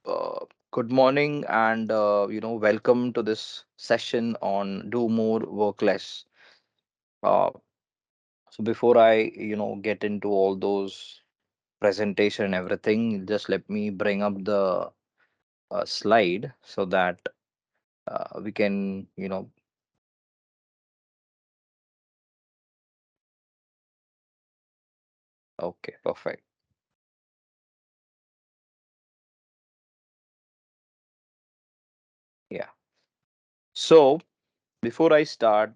good morning and welcome to this session on do more, work less. Uh, so before I get into all those presentation and everything, just let me bring up the slide so that we can okay, perfect. Yeah. So before I start,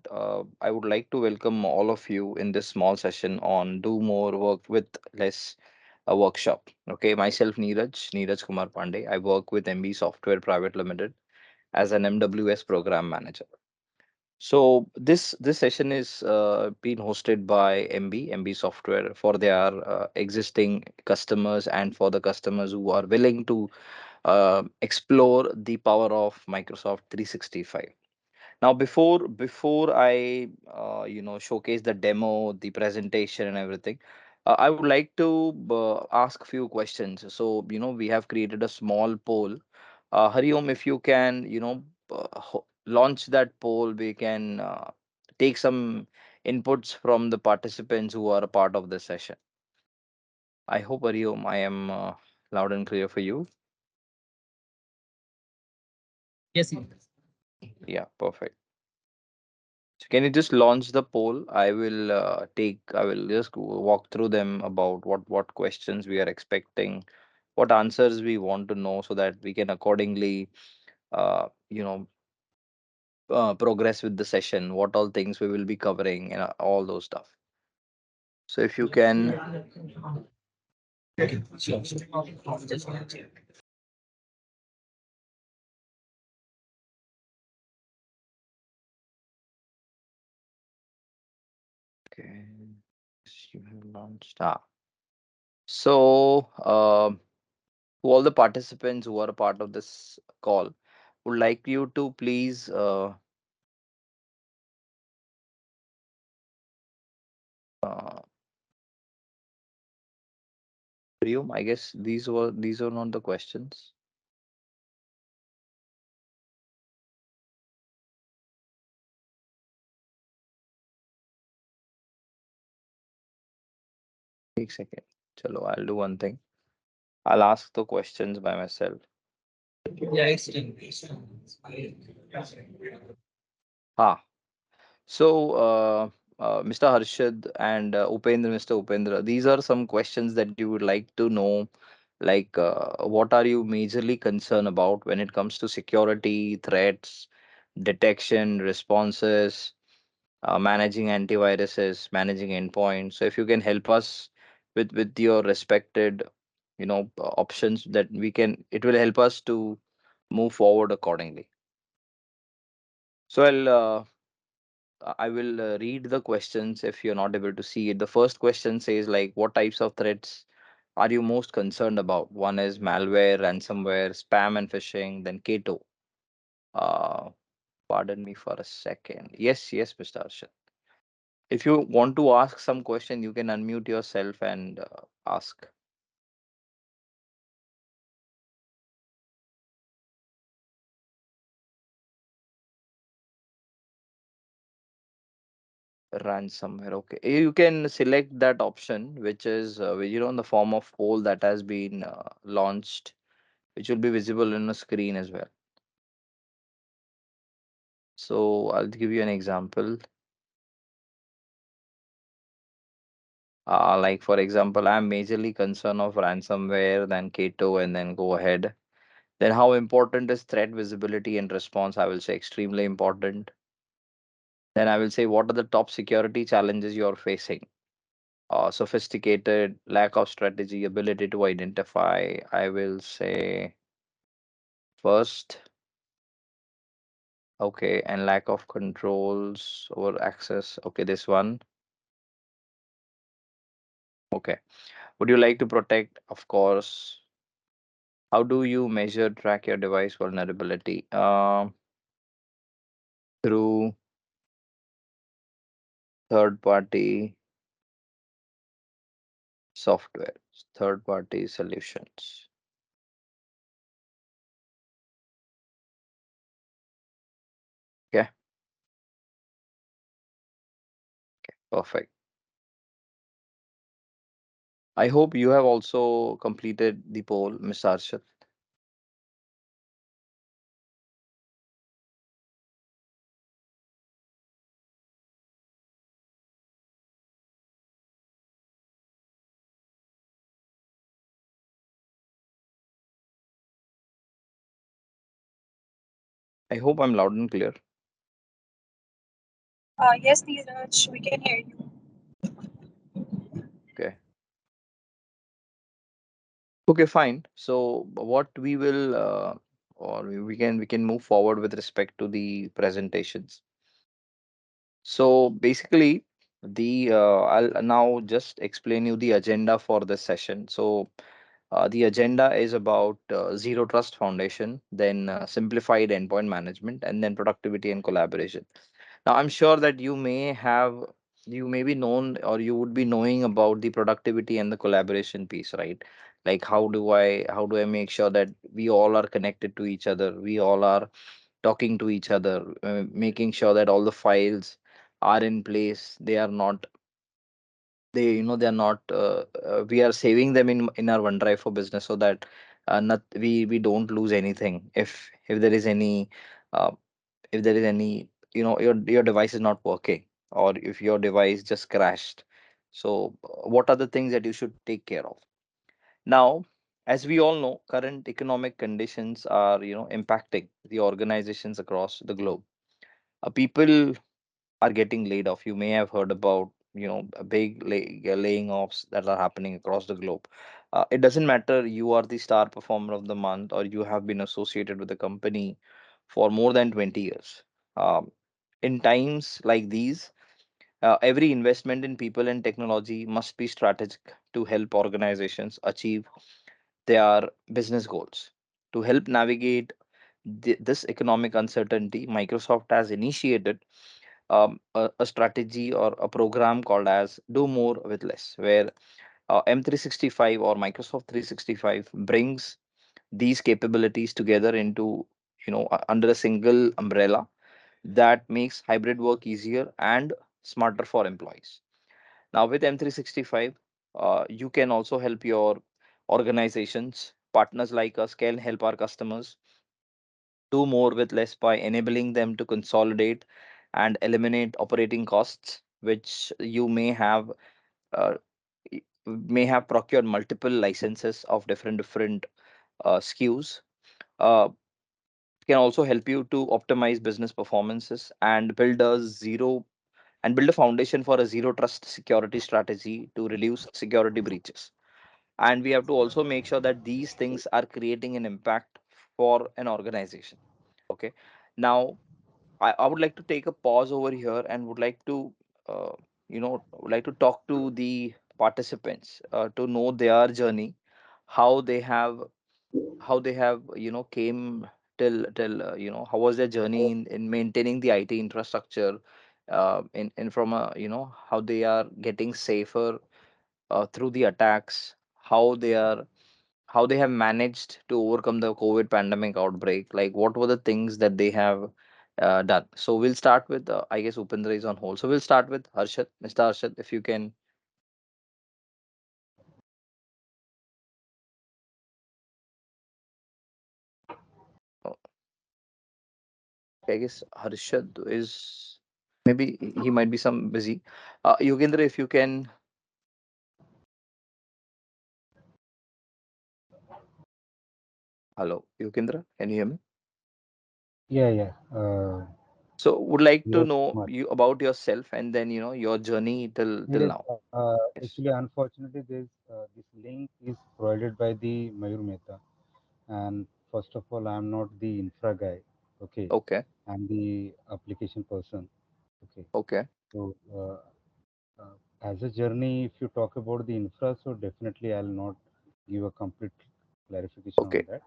I would like to welcome all of you in this small session on do more, work with less a workshop. Okay, myself Neeraj Kumar Pandey. I work with MB Software Private Limited as an MWS program manager. So this session is being hosted by MB Software for their existing customers and for the customers who are willing to explore the power of Microsoft 365. Now, before I showcase the demo, the presentation, and everything, I would like to ask few questions. So we have created a small poll. Hariom, if you can launch that poll, we can take some inputs from the participants who are a part of the session. I hope, Hariom, I am loud and clear for you. Yes, yes. Yeah, perfect. So can you just launch the poll? I will just walk through them about what questions we are expecting, what answers we want to know, so that we can accordingly, uh, you know, progress with the session. What all things we will be covering and all those stuff. So if you can, Okay, sure, sure. Just want to check. okay, yes, you have launched. So to all the participants who are a part of this call, would like you to please. Uh, Priyum, I guess these are not the questions. Take second. Chalo, I'll do one thing. I'll ask the questions by myself. Yeah, it's done. It's done. Ah, so Mr. Harshad and Mr. Upendra, these are some questions that you would like to know. Like, what are you majorly concerned about when it comes to security, threats, detection, responses, managing antiviruses, managing endpoints. So if you can help us with your respected, options that we can, it will help us to move forward accordingly. So I will read the questions if you're not able to see it. The first question says like, what types of threats are you most concerned about? One is malware, ransomware, spam and phishing, then Kato. Uh, Pardon me for a second. Yes, Mr. Arshad. If you want to ask some question, you can unmute yourself and ask. Ransomware. Okay, you can select that option, which is in the form of poll that has been launched, which will be visible in the screen as well. So I'll give you an example. Like for example, I'm majorly concerned of ransomware, then Kato, and then go ahead. Then how important is threat visibility and response? I will say extremely important. Then I will say what are the top security challenges you're facing? Sophisticated, lack of strategy, ability to identify. I will say first, okay, and lack of controls over access. Okay, this one. Okay. Would you like to protect? Of course. How do you measure, track your device vulnerability? Through third party software, third party solutions. Perfect. I hope you have also completed the poll, Mr. Arshad. I hope I'm loud and clear. Yes, Neeraj, we can hear you. Okay. Okay, fine. So what we will or we can move forward with respect to the presentations. So basically, the I'll now just explain you the agenda for this session. So the agenda is about zero trust foundation, then simplified endpoint management, and then productivity and collaboration. Now, I'm sure that you may be known or you would be knowing about the productivity and the collaboration piece, right? Like how do I make sure that we all are connected to each other, we all are talking to each other, making sure that all the files are in place, they're not we are saving them in our OneDrive for business, so that not we don't lose anything if there is any uh, if there is any your device is not working, or if your device just crashed. So what are the things that you should take care of now? As we all know, current economic conditions are impacting the organizations across the globe. People are getting laid off. You may have heard about a big laying offs that are happening across the globe. It doesn't matter you are the star performer of the month or you have been associated with the company for more than 20 years. um, in times like these, every investment in people and technology must be strategic to help organizations achieve their business goals. To help navigate this economic uncertainty, Microsoft has initiated a strategy or a program called as Do More with Less, where M365 or Microsoft 365 brings these capabilities together into under a single umbrella that makes hybrid work easier and smarter for employees. Now with M365, you can also help your organizations. Partners like us can help our customers do more with less by enabling them to consolidate and eliminate operating costs, which you uh, may have procured multiple licenses of different SKUs. Uh, can also help you to optimize business performances and build a foundation for a zero trust security strategy to reduce security breaches. And we have to also make sure that these things are creating an impact for an organization. Okay. Now, I would like to take a pause over here and would like to would like to talk to the participants to know their journey, how they have came till how was their journey in maintaining the IT infrastructure, in from a how they are getting safer through the attacks, how they have managed to overcome the COVID pandemic outbreak. Like, what were the things that they have done? So we'll start with, I guess Upendra is on hold. So we'll start with Harshad. Mr. Harshad, if you can. uh, I guess Harshad is, maybe he might be some busy. Yogendra, if you can. Hello, Yogendra, can you hear me? Yeah, yeah. So would like to Neeraj know Kumar. you about yourself and then your journey till Neeraj, now. Yes. actually, unfortunately, this link is provided by the Mayur Mehta. And first of all, I'm not the infra guy. Okay, Okay. I'm the application person. Okay, Okay. so as a journey, if you talk about the infra, so definitely I'll not give a complete clarification Okay. on that.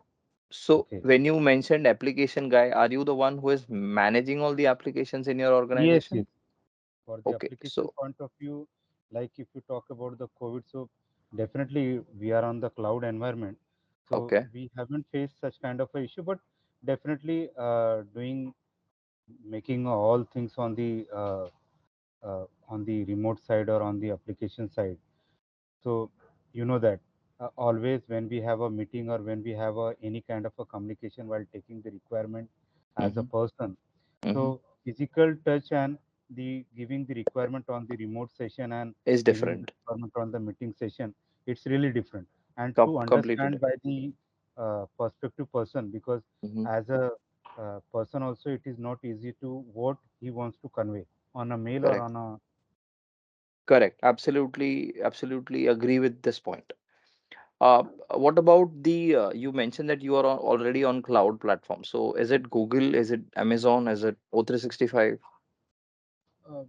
So Okay. when you mentioned application guy, are you the one who is managing all the applications in your Yes, yes. organization? For the Okay. application So point of view, like if you talk about the COVID, so definitely we are on the cloud environment, so okay. we haven't faced such kind of a issue, but definitely doing making all things on the on the remote side or on the application side. So you know that always when we have a meeting or when we have any kind of a communication while taking the requirement as a Mm-hmm. person, Mm-hmm. so physical touch and the giving the requirement on the remote session and Is giving the different. requirement on the meeting session, it's really different. And to Completely understand by different. the perspective person, because Mm-hmm. as a person also it is not easy to what he wants to convey on a mail or Correct. on a. Correct. Absolutely. Absolutely agree with this point. What about the you mentioned that you are already on cloud platform. So is it Google? Is it Amazon? Is it O365?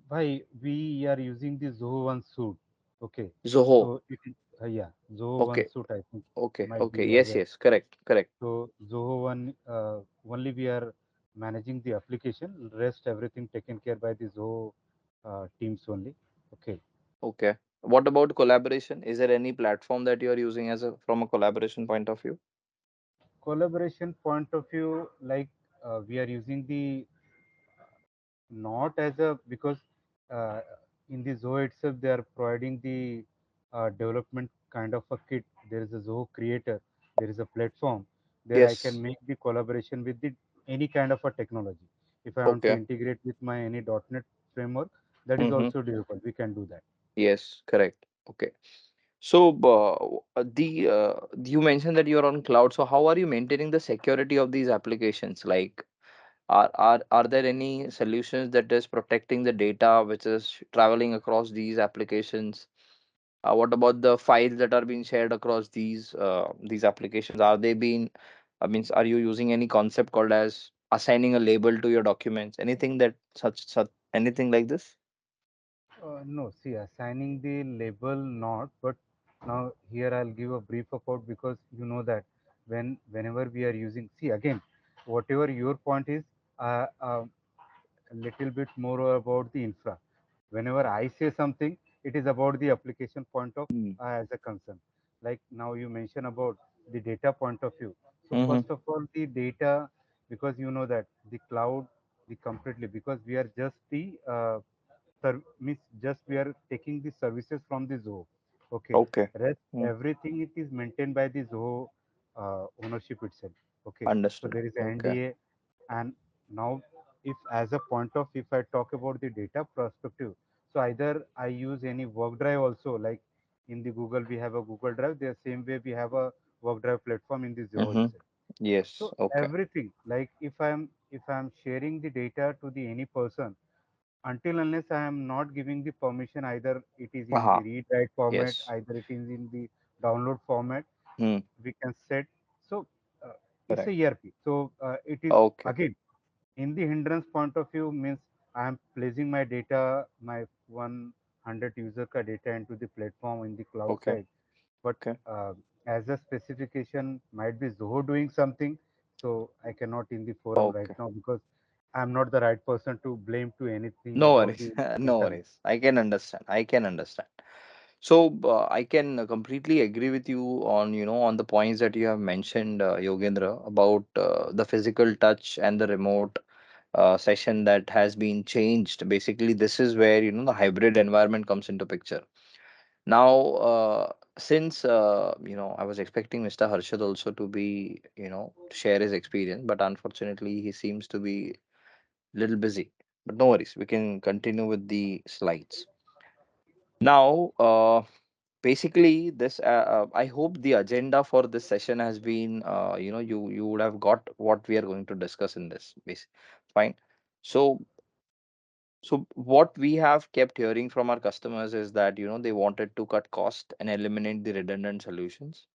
Bhai, we are using the Zoho One suit. Okay, Zoho. so it is yeah, Zoho One Okay. suit. I think Okay. might be Okay. you are Yes. aware. Yes. Correct. Correct. So Zoho One only we are managing the application. Rest everything taken care by the Zoho teams only. Okay. Okay. What about collaboration? Is there any platform that you are using as a from a collaboration point of view? Collaboration point of view, like we are using the not as a because uh, in the Zoho itself they are providing the development kind of a kit. There is a Zoho creator, there is a platform there I can Yes. make the collaboration with the any kind of a technology. If I want to Okay. integrate with my any .NET framework, that is Mm-hmm. also doable. We can do that. Yes. Correct. Okay. So, you mentioned that you're on cloud. So, how are you maintaining the security of these applications? Like, are there any solutions that is protecting the data which is traveling across these applications? What about the files that are being shared across these applications? Are they being, I mean, are you using any concept called as assigning a label to your documents? Anything that such anything like this? No, see, assigning the label not, but now here I'll give a brief about because you know that whenever we are using, see again, whatever your point is, a little bit more about the infra. Whenever I say something, it is about the application point of Mm. as a concern. Like now you mention about the data point of view. So Mm-hmm. first of all, the data, because you know that the cloud, the completely because we are just the means just we are taking the services from the Zoho. Okay, Okay. rest Mm. everything it is maintained by the Zoho ownership itself. Okay, so Understood. there is Okay. NDA, and now if as a point of if I talk about the data perspective, so either I use any work drive also like in the Google we have a Google Drive. The same way we have a work drive platform in the Zoho Mm-hmm. itself. Yes. So Okay. everything like if I'm sharing the data to the any person until unless I am not giving the permission, either it is in the Aha. read write format, Yes. either it is in the download format, Hmm. we can set. So it's a Correct. ERP. So it is Okay. again in the hindrance point of view means I am placing my data, my 100 user ka data into the platform in the cloud Okay. side, but Okay. uh, as a specification might be Zoho doing something, so I cannot in the forum right Okay. now because I'm not the right person to blame to anything No about worries. the No internal. worries. I can understand. I can understand. So I can completely agree with you on on the points that you have mentioned, Yogendra, about the physical touch and the remote session that has been changed. Basically, this is where the hybrid environment comes into picture. Now, since I was expecting Mr. Harshad also to be to share his experience, but unfortunately, he seems to be little busy. But no worries, we can continue with the slides. Now, basically, this I hope the agenda for this session has been you would have got what we are going to discuss in this. Fine. So what we have kept hearing from our customers is that they wanted to cut cost and eliminate the redundant solutions.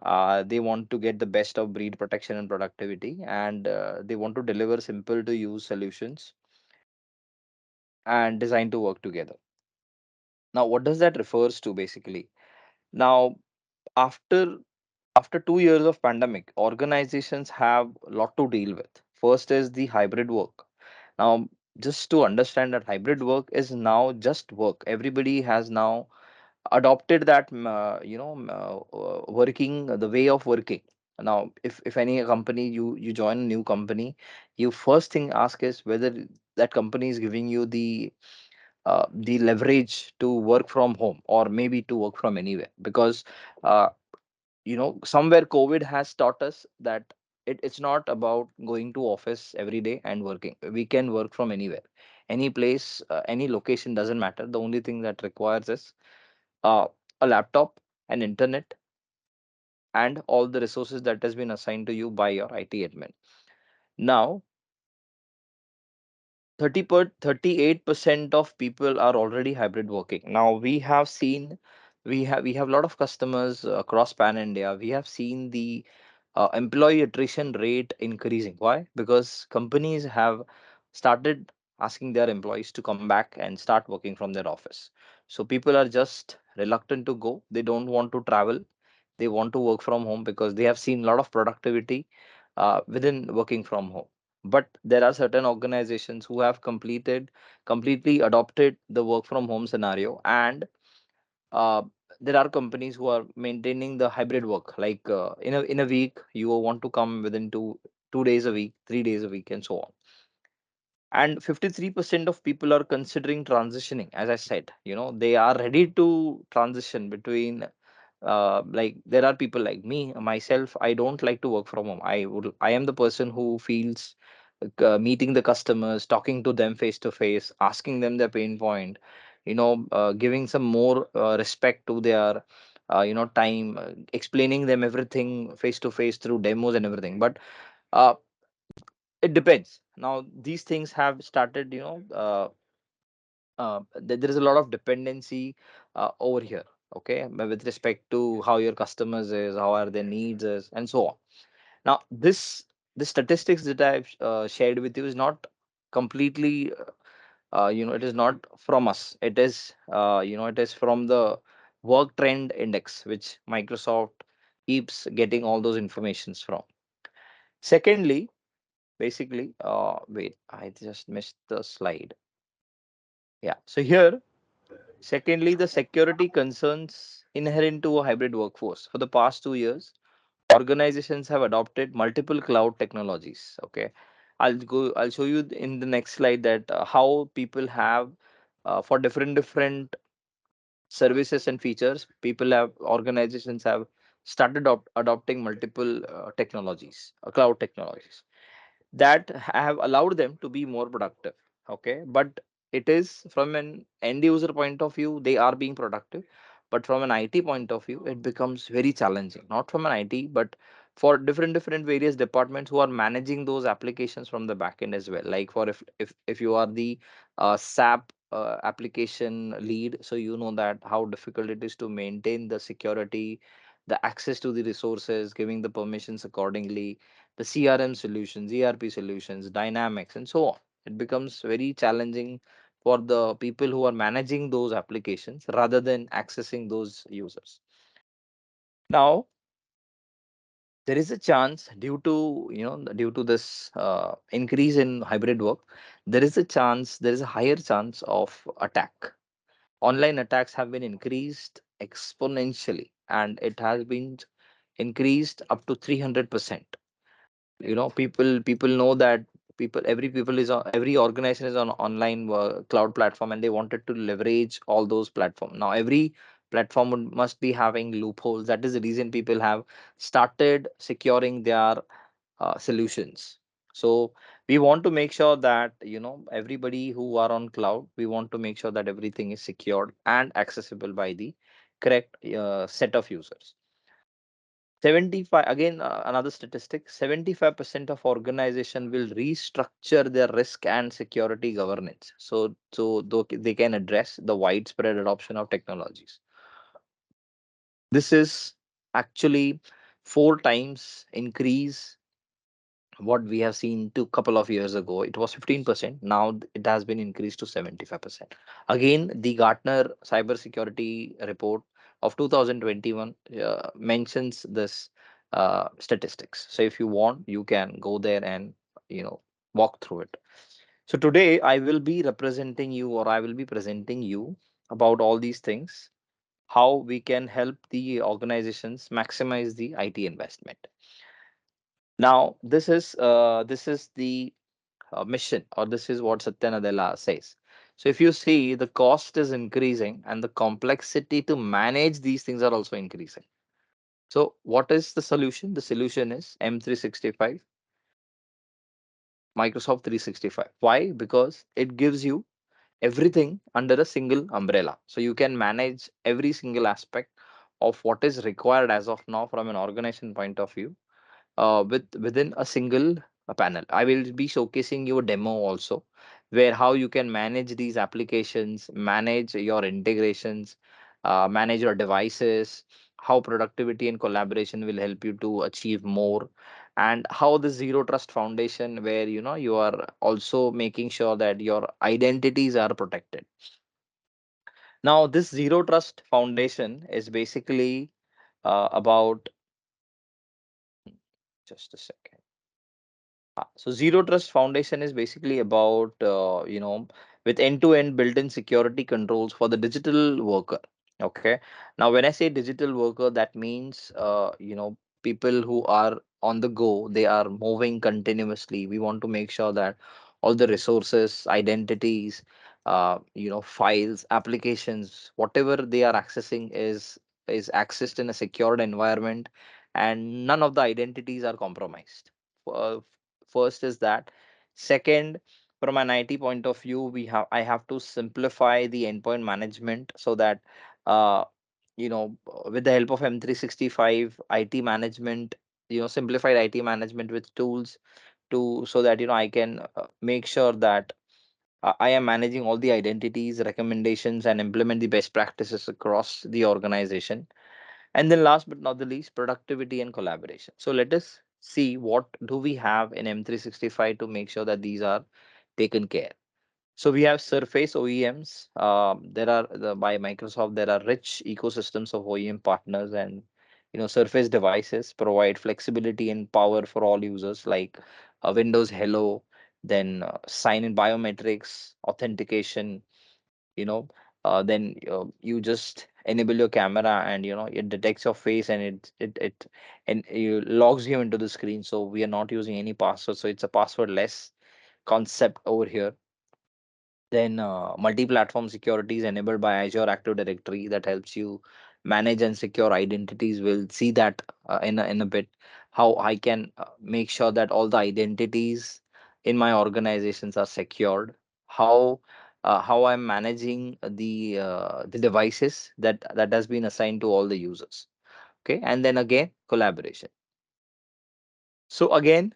They want to get the best of breed protection and productivity, and they want to deliver simple to use solutions and designed to work together. Now, what does that refers to basically? Now, after 2 years of pandemic, organizations have a lot to deal with. First is the hybrid work. Now, just to understand that hybrid work is now just work. Everybody has now adopted that working the way of working. Now, if any company you join a new company, you first thing ask is whether that company is giving you the the leverage to work from home or maybe to work from anywhere, because uh, somewhere COVID has taught us that it's not about going to office every day and working. We can work from anywhere, any place, any location, doesn't matter. The only thing that requires is uh, a laptop, an internet, and all the resources that has been assigned to you by your IT admin. Now 38% of people are already hybrid working. Now we have a lot of customers across pan India. We have seen the employee attrition rate increasing. Why? Because companies have started asking their employees to come back and start working from their office. So people are just reluctant to go. They don't want to travel. They want to work from home because they have seen a lot of productivity within working from home. But there are certain organizations who have completely adopted the work from home scenario, and uh, there are companies who are maintaining the hybrid work, like in a week you want to come within two days a week, 3 days a week, and so on. And 53% of people are considering transitioning. As I said, they are ready to transition between, like, there are people like me myself. I don't like to work from home. I am the person who feels meeting the customers, talking to them face to face, asking them their pain point, giving some more respect to their time, explaining them everything face to face through demos and everything. But uh, it depends. Now these things have started, there is a lot of dependency over here. Okay, with respect to how your customers is, how are their needs is, and so on. Now the statistics that I've shared with you is not completely, it is not from us. It is, it is from the work trend index, which Microsoft keeps getting all those informations from. Secondly, basically, wait, I just missed the slide. Yeah, so here, secondly, the security concerns inherent to a hybrid workforce. For the past 2 years, organizations have adopted multiple cloud technologies. Okay, I'll show you in the next slide that how people have, for different services and features, organizations have started adopting multiple technologies, cloud technologies, that have allowed them to be more productive. Okay, but it is from an end user point of view, they are being productive, but from an IT point of view, it becomes very challenging. Not from an IT, but for different various departments who are managing those applications from the back end as well. Like, for if you are the SAP application lead, so you know that how difficult it is to maintain the security, the access to the resources, giving the permissions accordingly, the CRM solutions, ERP solutions, dynamics, and so on. It becomes very challenging for the people who are managing those applications rather than accessing those users. Now, there is a chance, due to this increase in hybrid work, there is a higher chance of attack. Online attacks have been increased exponentially, and it has been increased up to 300%. People know that every organization is on online cloud platform, and they wanted to leverage all those platform. Now every platform must be having loopholes. That is the reason people have started securing their solutions. So we want to make sure that, everybody who are on cloud, we want to make sure that everything is secured and accessible by the correct set of users. 75, again, another statistic, 75% of organization will restructure their risk and security governance, so they can address the widespread adoption of technologies. This is actually 4 times increase what we have seen to couple of years ago. It was 15%. Now it has been increased to 75%. Again, the Gartner cybersecurity report of 2021 mentions this statistics. So if you want, you can go there and, walk through it. So today I will be representing you, or I will be presenting you about all these things, how we can help the organizations maximize the IT investment. Now, this is the mission, or this is what Satya Nadella says. So if you see, the cost is increasing and the complexity to manage these things are also increasing. So what is the solution? The solution is M365, Microsoft 365. Why? Because it gives you everything under a single umbrella. So you can manage every single aspect of what is required as of now from an organization point of view, within a single panel. I will be showcasing you a demo also, where how you can manage these applications, manage your integrations, manage your devices, how productivity and collaboration will help you to achieve more, and how the zero trust foundation, where you are also making sure that your identities are protected. Now, this zero trust foundation is basically about, just a second. So Zero Trust Foundation is basically about, with end-to-end built-in security controls for the digital worker. Okay. Now, when I say digital worker, that means, people who are on the go, they are moving continuously. We want to make sure that all the resources, identities, files, applications, whatever they are accessing is accessed in a secured environment, and none of the identities are compromised. Uh, First is that. Second, from an IT point of view, I have to simplify the endpoint management so that, uh, with the help of M365 IT management, simplified IT management with tools to, so that I can make sure that I am managing all the identities, recommendations, and implement the best practices across the organization. And then last but not the least, productivity and collaboration. So let us see what do we have in M365 to make sure that these are taken care. So we have Surface OEMs. There are by Microsoft. There are rich ecosystems of OEM partners, and Surface devices provide flexibility and power for all users, like Windows Hello, then sign in biometrics, authentication, then you just enable your camera, and it detects your face, and it logs you into the screen. So we are not using any password, so it's a passwordless concept over here. Then multi-platform security is enabled by Azure Active Directory that helps you manage and secure identities. We'll see that in a bit, how I can make sure that all the identities in my organizations are secured. How I'm managing the devices that has been assigned to all the users. Okay, and then again, collaboration. So again,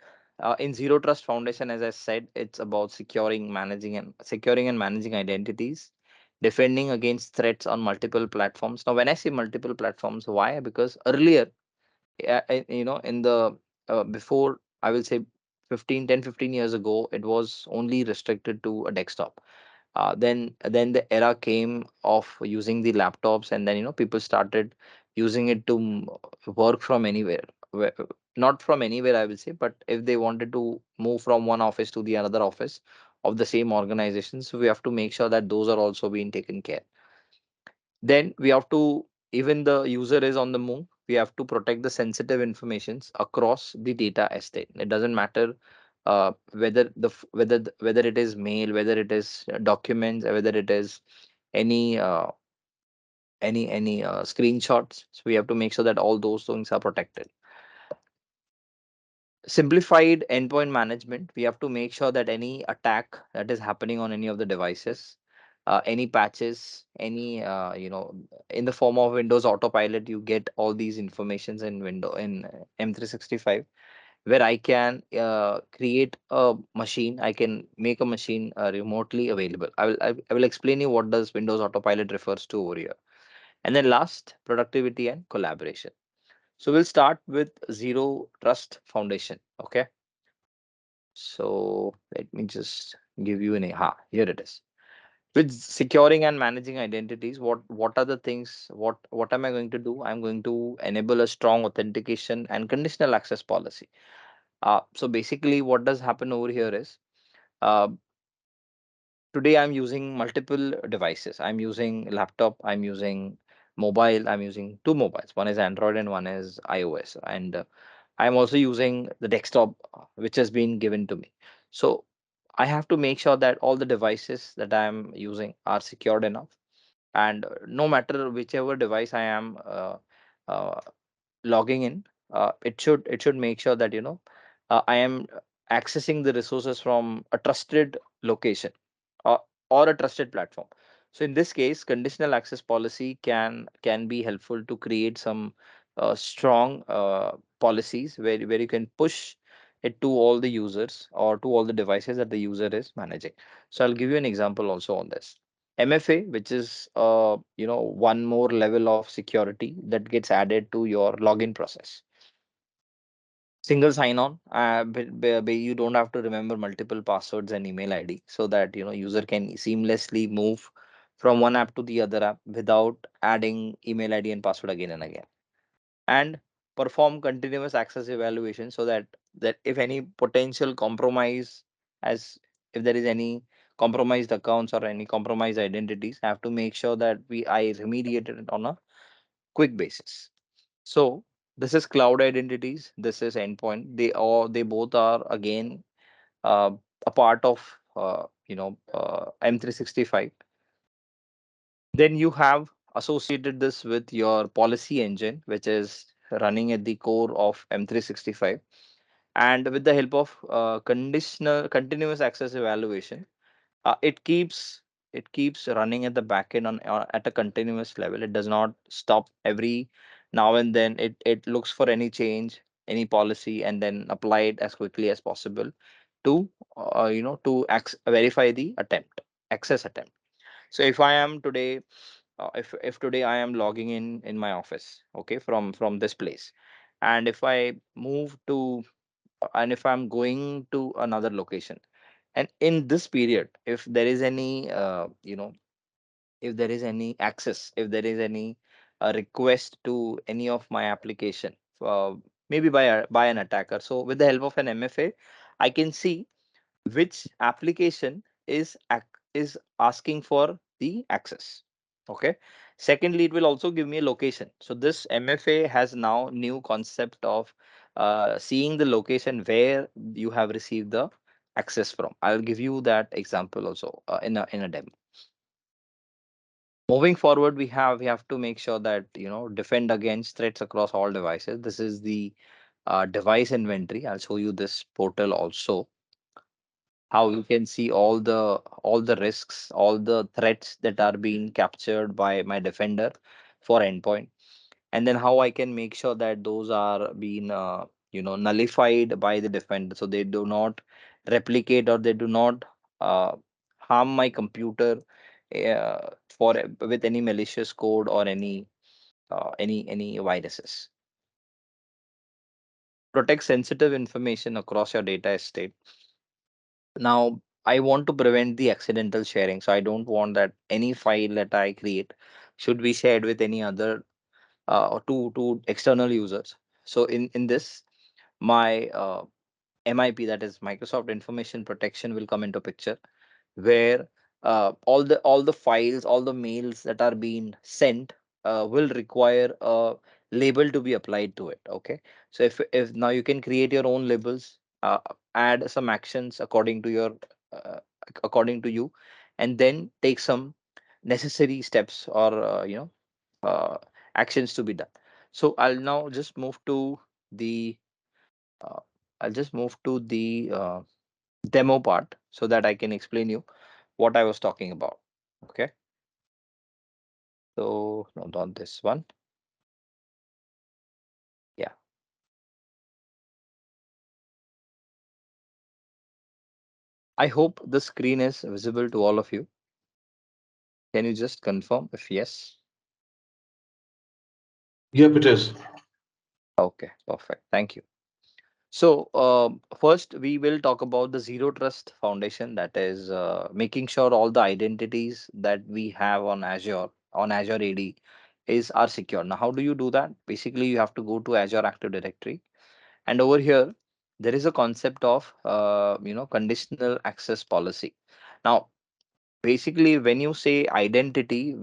in Zero Trust Foundation, as I said, it's about securing and managing identities, defending against threats on multiple platforms. Now, when I say multiple platforms, why? Because earlier, in the before, I will say 15 years ago, it was only restricted to a desktop. Then the era came of using the laptops, and then people started using it to work from anywhere. Where- Not from anywhere, I will say, but if they wanted to move from one office to the another office of the same organization, so we have to make sure that those are also being taken care. Then we have to, even the user is on the move, we have to protect the sensitive informations across the data estate. It doesn't matter whether it is mail, whether it is documents, or whether it is any screenshots. So we have to make sure that all those things are protected. Simplified endpoint management, we have to make sure that any attack that is happening on any of the devices, any patches, any in the form of Windows Autopilot, you get all these informations in M365, where I can create a machine. I can make a machine remotely available. I will explain you what does Windows Autopilot refers to over here. And then last, productivity and collaboration. So we'll start with Zero Trust Foundation. Okay. So let me just give you here it is. With securing and managing identities, what are the things? What am I going to do? I'm going to enable a strong authentication and conditional access policy. So basically, what does happen over here is, uh, today I'm using multiple devices. I'm using laptop. I'm using mobile. I'm using two mobiles. One is Android and one is iOS. And I'm also using the desktop, which has been given to me. So I have to make sure that all the devices that I am using are secured enough, and no matter whichever device I am uh, logging in, it should make sure that I am accessing the resources from a trusted location, or, or a trusted platform. So in this case, conditional access policy can be helpful to create some strong policies where you can push it to all the users or to all the devices that the user is managing. So I'll give you an example also on this. MFA, which is one more level of security that gets added to your login process. Single sign on, you don't have to remember multiple passwords and email ID, so that user can seamlessly move from one app to the other app without adding email ID and password again and again. And perform continuous access evaluation, so that if any potential compromise, as if there is any compromised accounts or any compromised identities, I have to make sure that we I remediate it on a quick basis. So this is cloud identities, this is endpoint. They both are again uh, a part of M365. Then you have associated this with your policy engine, which is running at the core of M365. And with the help of conditional continuous access evaluation, it keeps running at the back end at a continuous level. It does not stop every now and then. It looks for any change, any policy, and then apply it as quickly as possible to verify the access attempt. So if I am today if today I am logging in my office, okay, from this place, and if I'm going to another location, and in this period, if there is any if there is any access, if there is any request to any of my application, maybe by an attacker, so with the help of an MFA, I can see which application is asking for the access. Okay. Secondly, it will also give me a location. So this MFA has now new concept of seeing the location where you have received the access from. I'll give you that example also in a demo. Moving forward, we have to make sure that defend against threats across all devices. This is the device inventory. I'll show you this portal also, how you can see all the risks, all the threats that are being captured by my defender for endpoint, and then how I can make sure that those are being nullified by the defender, so they do not replicate or they do not uh, harm my computer for with any malicious code or any viruses. Protect sensitive information across your data estate. Now, I want to prevent the accidental sharing. So I don't want that any file that I create should be shared with any other or to external users. So in this, my MIP, that is Microsoft Information Protection, will come into picture, where all the files, all the mails that are being sent will require a label to be applied to it. Okay, so if now you can create your own labels, add some actions uh, according to you, and then take some necessary steps or uh, actions to be done. So the uh, I'll just move to the demo part so that I can explain you what I was talking about. Okay, so no, not this one. Yeah, I hope the screen is visible to all of you. Can you just confirm if yes? Yep, it is. Okay, perfect. Thank you. So, first we will talk about the zero trust foundation, that is making sure all the identities that we have on Azure AD are secure. Now, how do you do that? Basically, you have to go to Azure Active Directory, and over here there is a concept of conditional access policy. Now, basically, when you say identity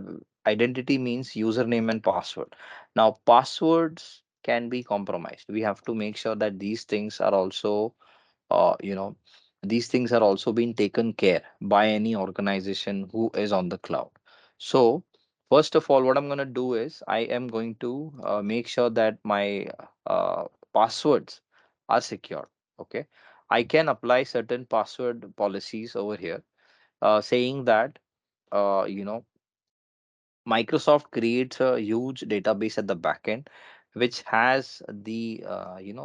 means username and password. Now, passwords can be compromised. We have to make sure that these things are also uh, you know these things are also being taken care by any organization who is on the cloud. So first of all, what I'm going to do is I am going to make sure that my passwords are secured. Okay, I can apply certain password policies over here, saying that Microsoft creates a huge database at the back end, which has the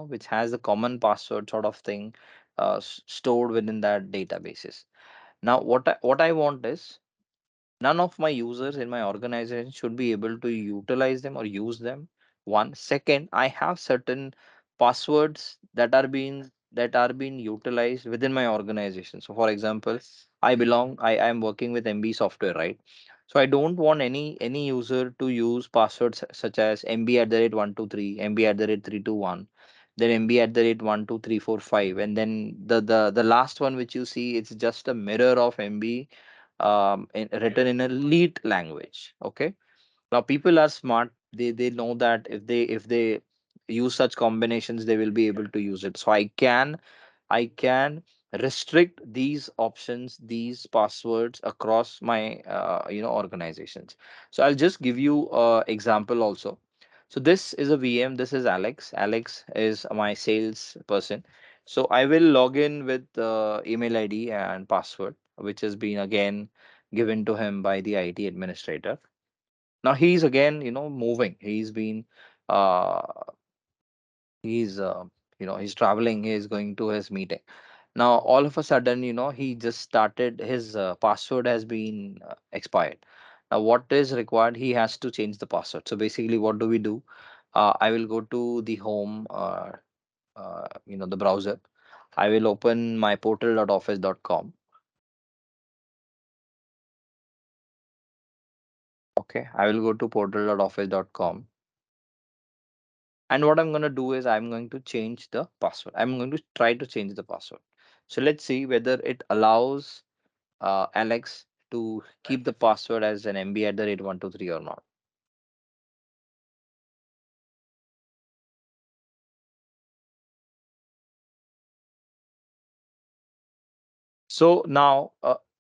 which has the common password sort of thing stored within that databases. Now, what I want is none of my users in my organization should be able to utilize them or use them. One second, I have certain passwords that are being utilized within my organization. So for example, I am working with MB software, right? So I don't want any user to use passwords such as MB at the rate 123, MB at the rate 321, then MB at the rate 12345, and then the last one which you see, it's just a mirror of MB written in a leet language. Okay, now people are smart, they know that if they use such combinations, they will be able to use it. So I can restrict these options, these passwords across my organizations. So I'll just give you example also. So this is a VM, this is Alex. Alex is my sales person. So I will log in with email ID and password, which has been again given to him by the IT administrator. Now he's again moving, uh he's traveling, he's going to his meeting. Now all of a sudden, he just started, his password has been expired. Now what is required, he has to change the password. So basically what do we do? I will go to the home, the browser. I will open my portal.office.com. Okay, I will go to portal.office.com. And what I'm going to do is I'm going to change the password. I'm going to try to change the password. So let's see whether it allows Alex to keep the password as an MB at the rate 123 or not. So now,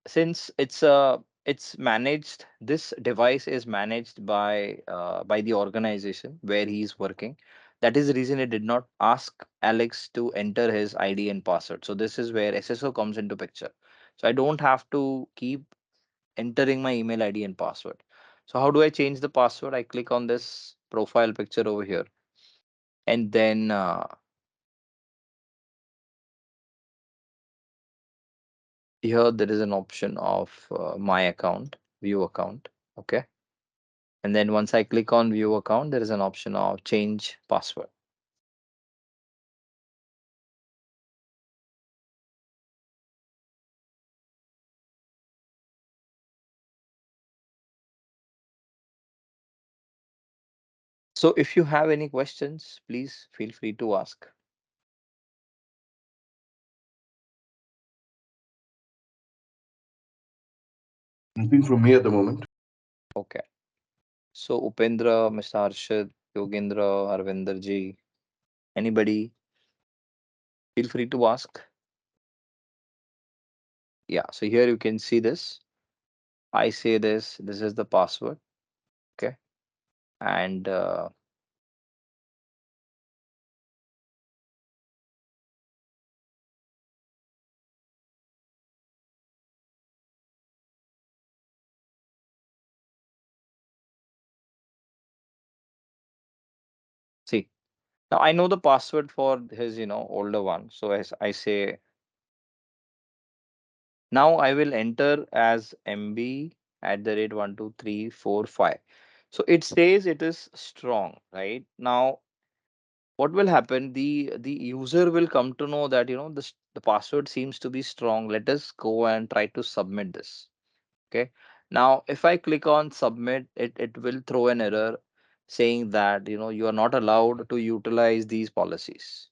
since it's managed, this device is managed by the organization where he's working. That is the reason it did not ask Alex to enter his ID and password. So this is where SSO comes into picture. So I don't have to keep entering my email ID and password. So how do I change the password? I click on this profile picture over here, and then here there is an option of my account, view account. Okay, and then once I click on view account, there is an option of change password. So if you have any questions, please feel free to ask. Nothing from me at the moment. Okay, so Upendra, Mr. Arshad, Yogendra, Arvinder ji, anybody, feel free to ask. Yeah, so here you can see this. I say this is the password. Okay, and see, now I know the password for his older one. So as I say, now I will enter as MB at the rate 12345. So it says it is strong, right? Now what will happen? The user will come to know that the password seems to be strong. Let us go and try to submit this. Okay. Now if I click on submit, it will throw an error saying that you are not allowed to utilize these policies.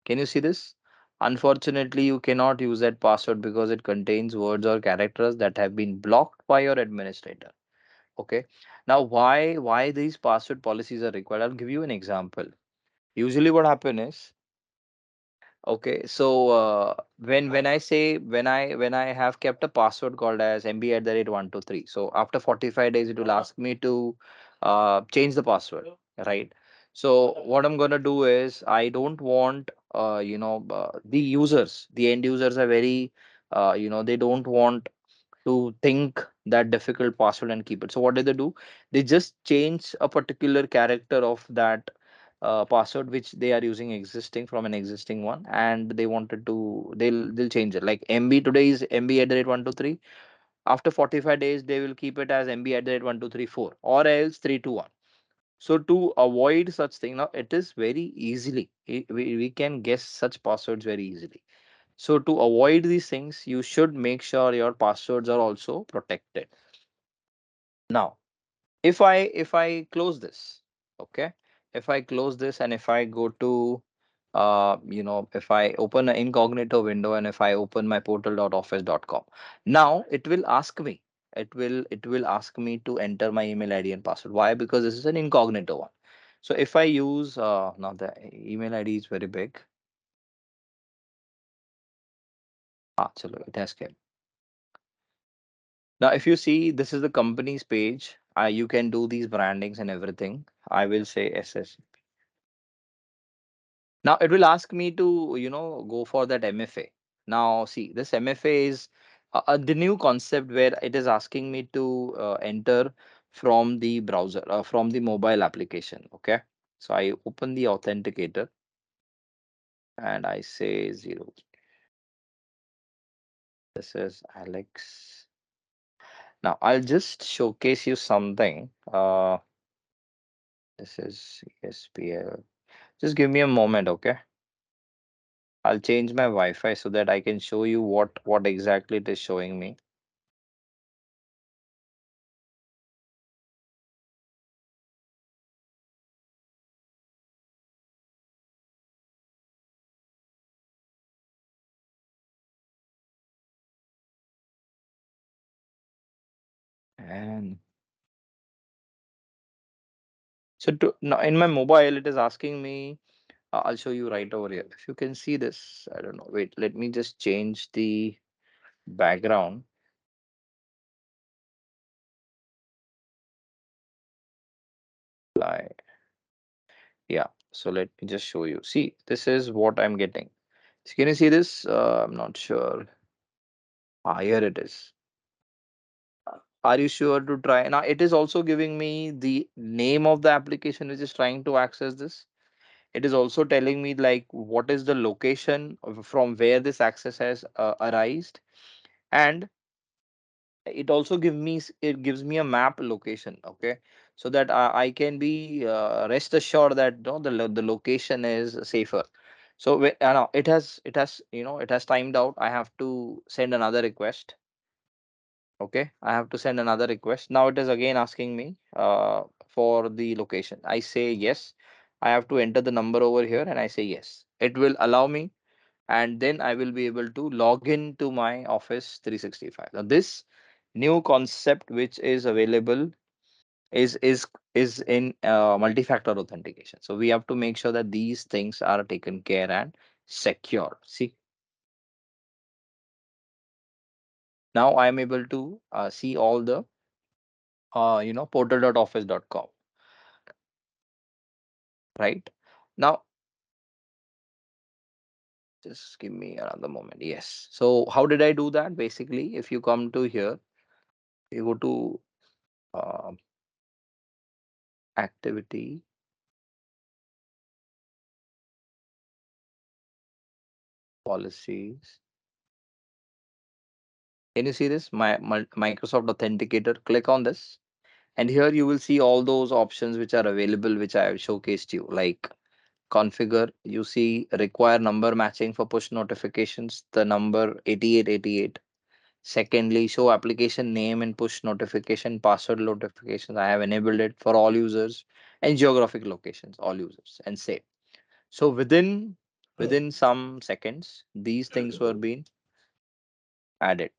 Can you see this? Unfortunately, you cannot use that password because it contains words or characters that have been blocked by your administrator. Okay. Now, why these password policies are required? I'll give you an example. Usually, what happen is Okay, so when I say when I have kept a password called as mb@123, so after 45 days it will ask me to change the password, right? So what I'm gonna do is I don't want the users, the end users are very they don't want to think that difficult password and keep it. So what do they do? They just change a particular character of that password which they are using existing from an existing one, and they wanted to they'll change it. Like MB today is MB@123. After 45 days, they will keep it as MB@123.4 or else 321. So to avoid such thing, now it is very easily we can guess such passwords very easily. So to avoid these things, you should make sure your passwords are also protected. Now, if I close this, okay, if I close this and if I go to if I open an incognito window and if I open my portal.office.com, now it will ask me to enter my email ID and password. Why? Because this is an incognito one. So if I use now the email ID is very big. Chalo, it has come. Now, if you see, this is the company's page. You can do these brandings and everything. I will say SS. Now, it will ask me to, go for that MFA. Now, see, this MFA is the new concept where it is asking me to enter from the browser, from the mobile application. Okay. So I open the authenticator and I say zero. This is Alex. Now, I'll just showcase you something. This is SPL. Just give me a moment, okay? I'll change my Wi-Fi so that I can show you what exactly it is showing me. And so to now in my mobile, it is asking me. I'll show you right over here. If you can see this, I don't know. Wait, let me just change the background. Apply. Yeah. So let me just show you. See, this is what I'm getting. So can you see this? I'm not sure. Here it is. Are you sure to try? Now it is also giving me the name of the application which is trying to access this. It is also telling me like what is the location from where this access has arisen, and it gives me a map location. Okay, so that I can be rest assured that no, the location is safer. So now it has timed out. I have to send another request. Okay, I have to send another request. Now it is again asking me for the location. I say yes. I have to enter the number over here and I say yes. It will allow me, and then I will be able to log in to my Office 365. Now this new concept which is available is in multi-factor authentication. So we have to make sure that these things are taken care and secure. See, now I am able to see all the portal.office.com, right? Now, just give me another moment. Yes. So how did I do that? Basically, if you come to here, you go to uh, activity, policies. Can you see this? My Microsoft Authenticator. Click on this, and here you will see all those options which are available, which I have showcased you, like configure. You see require number matching for push notifications, the number 8888. Secondly, show application name and push notification, password notifications. I have enabled it for all users, and geographic locations, all users, and save. So within some seconds, these things were being added.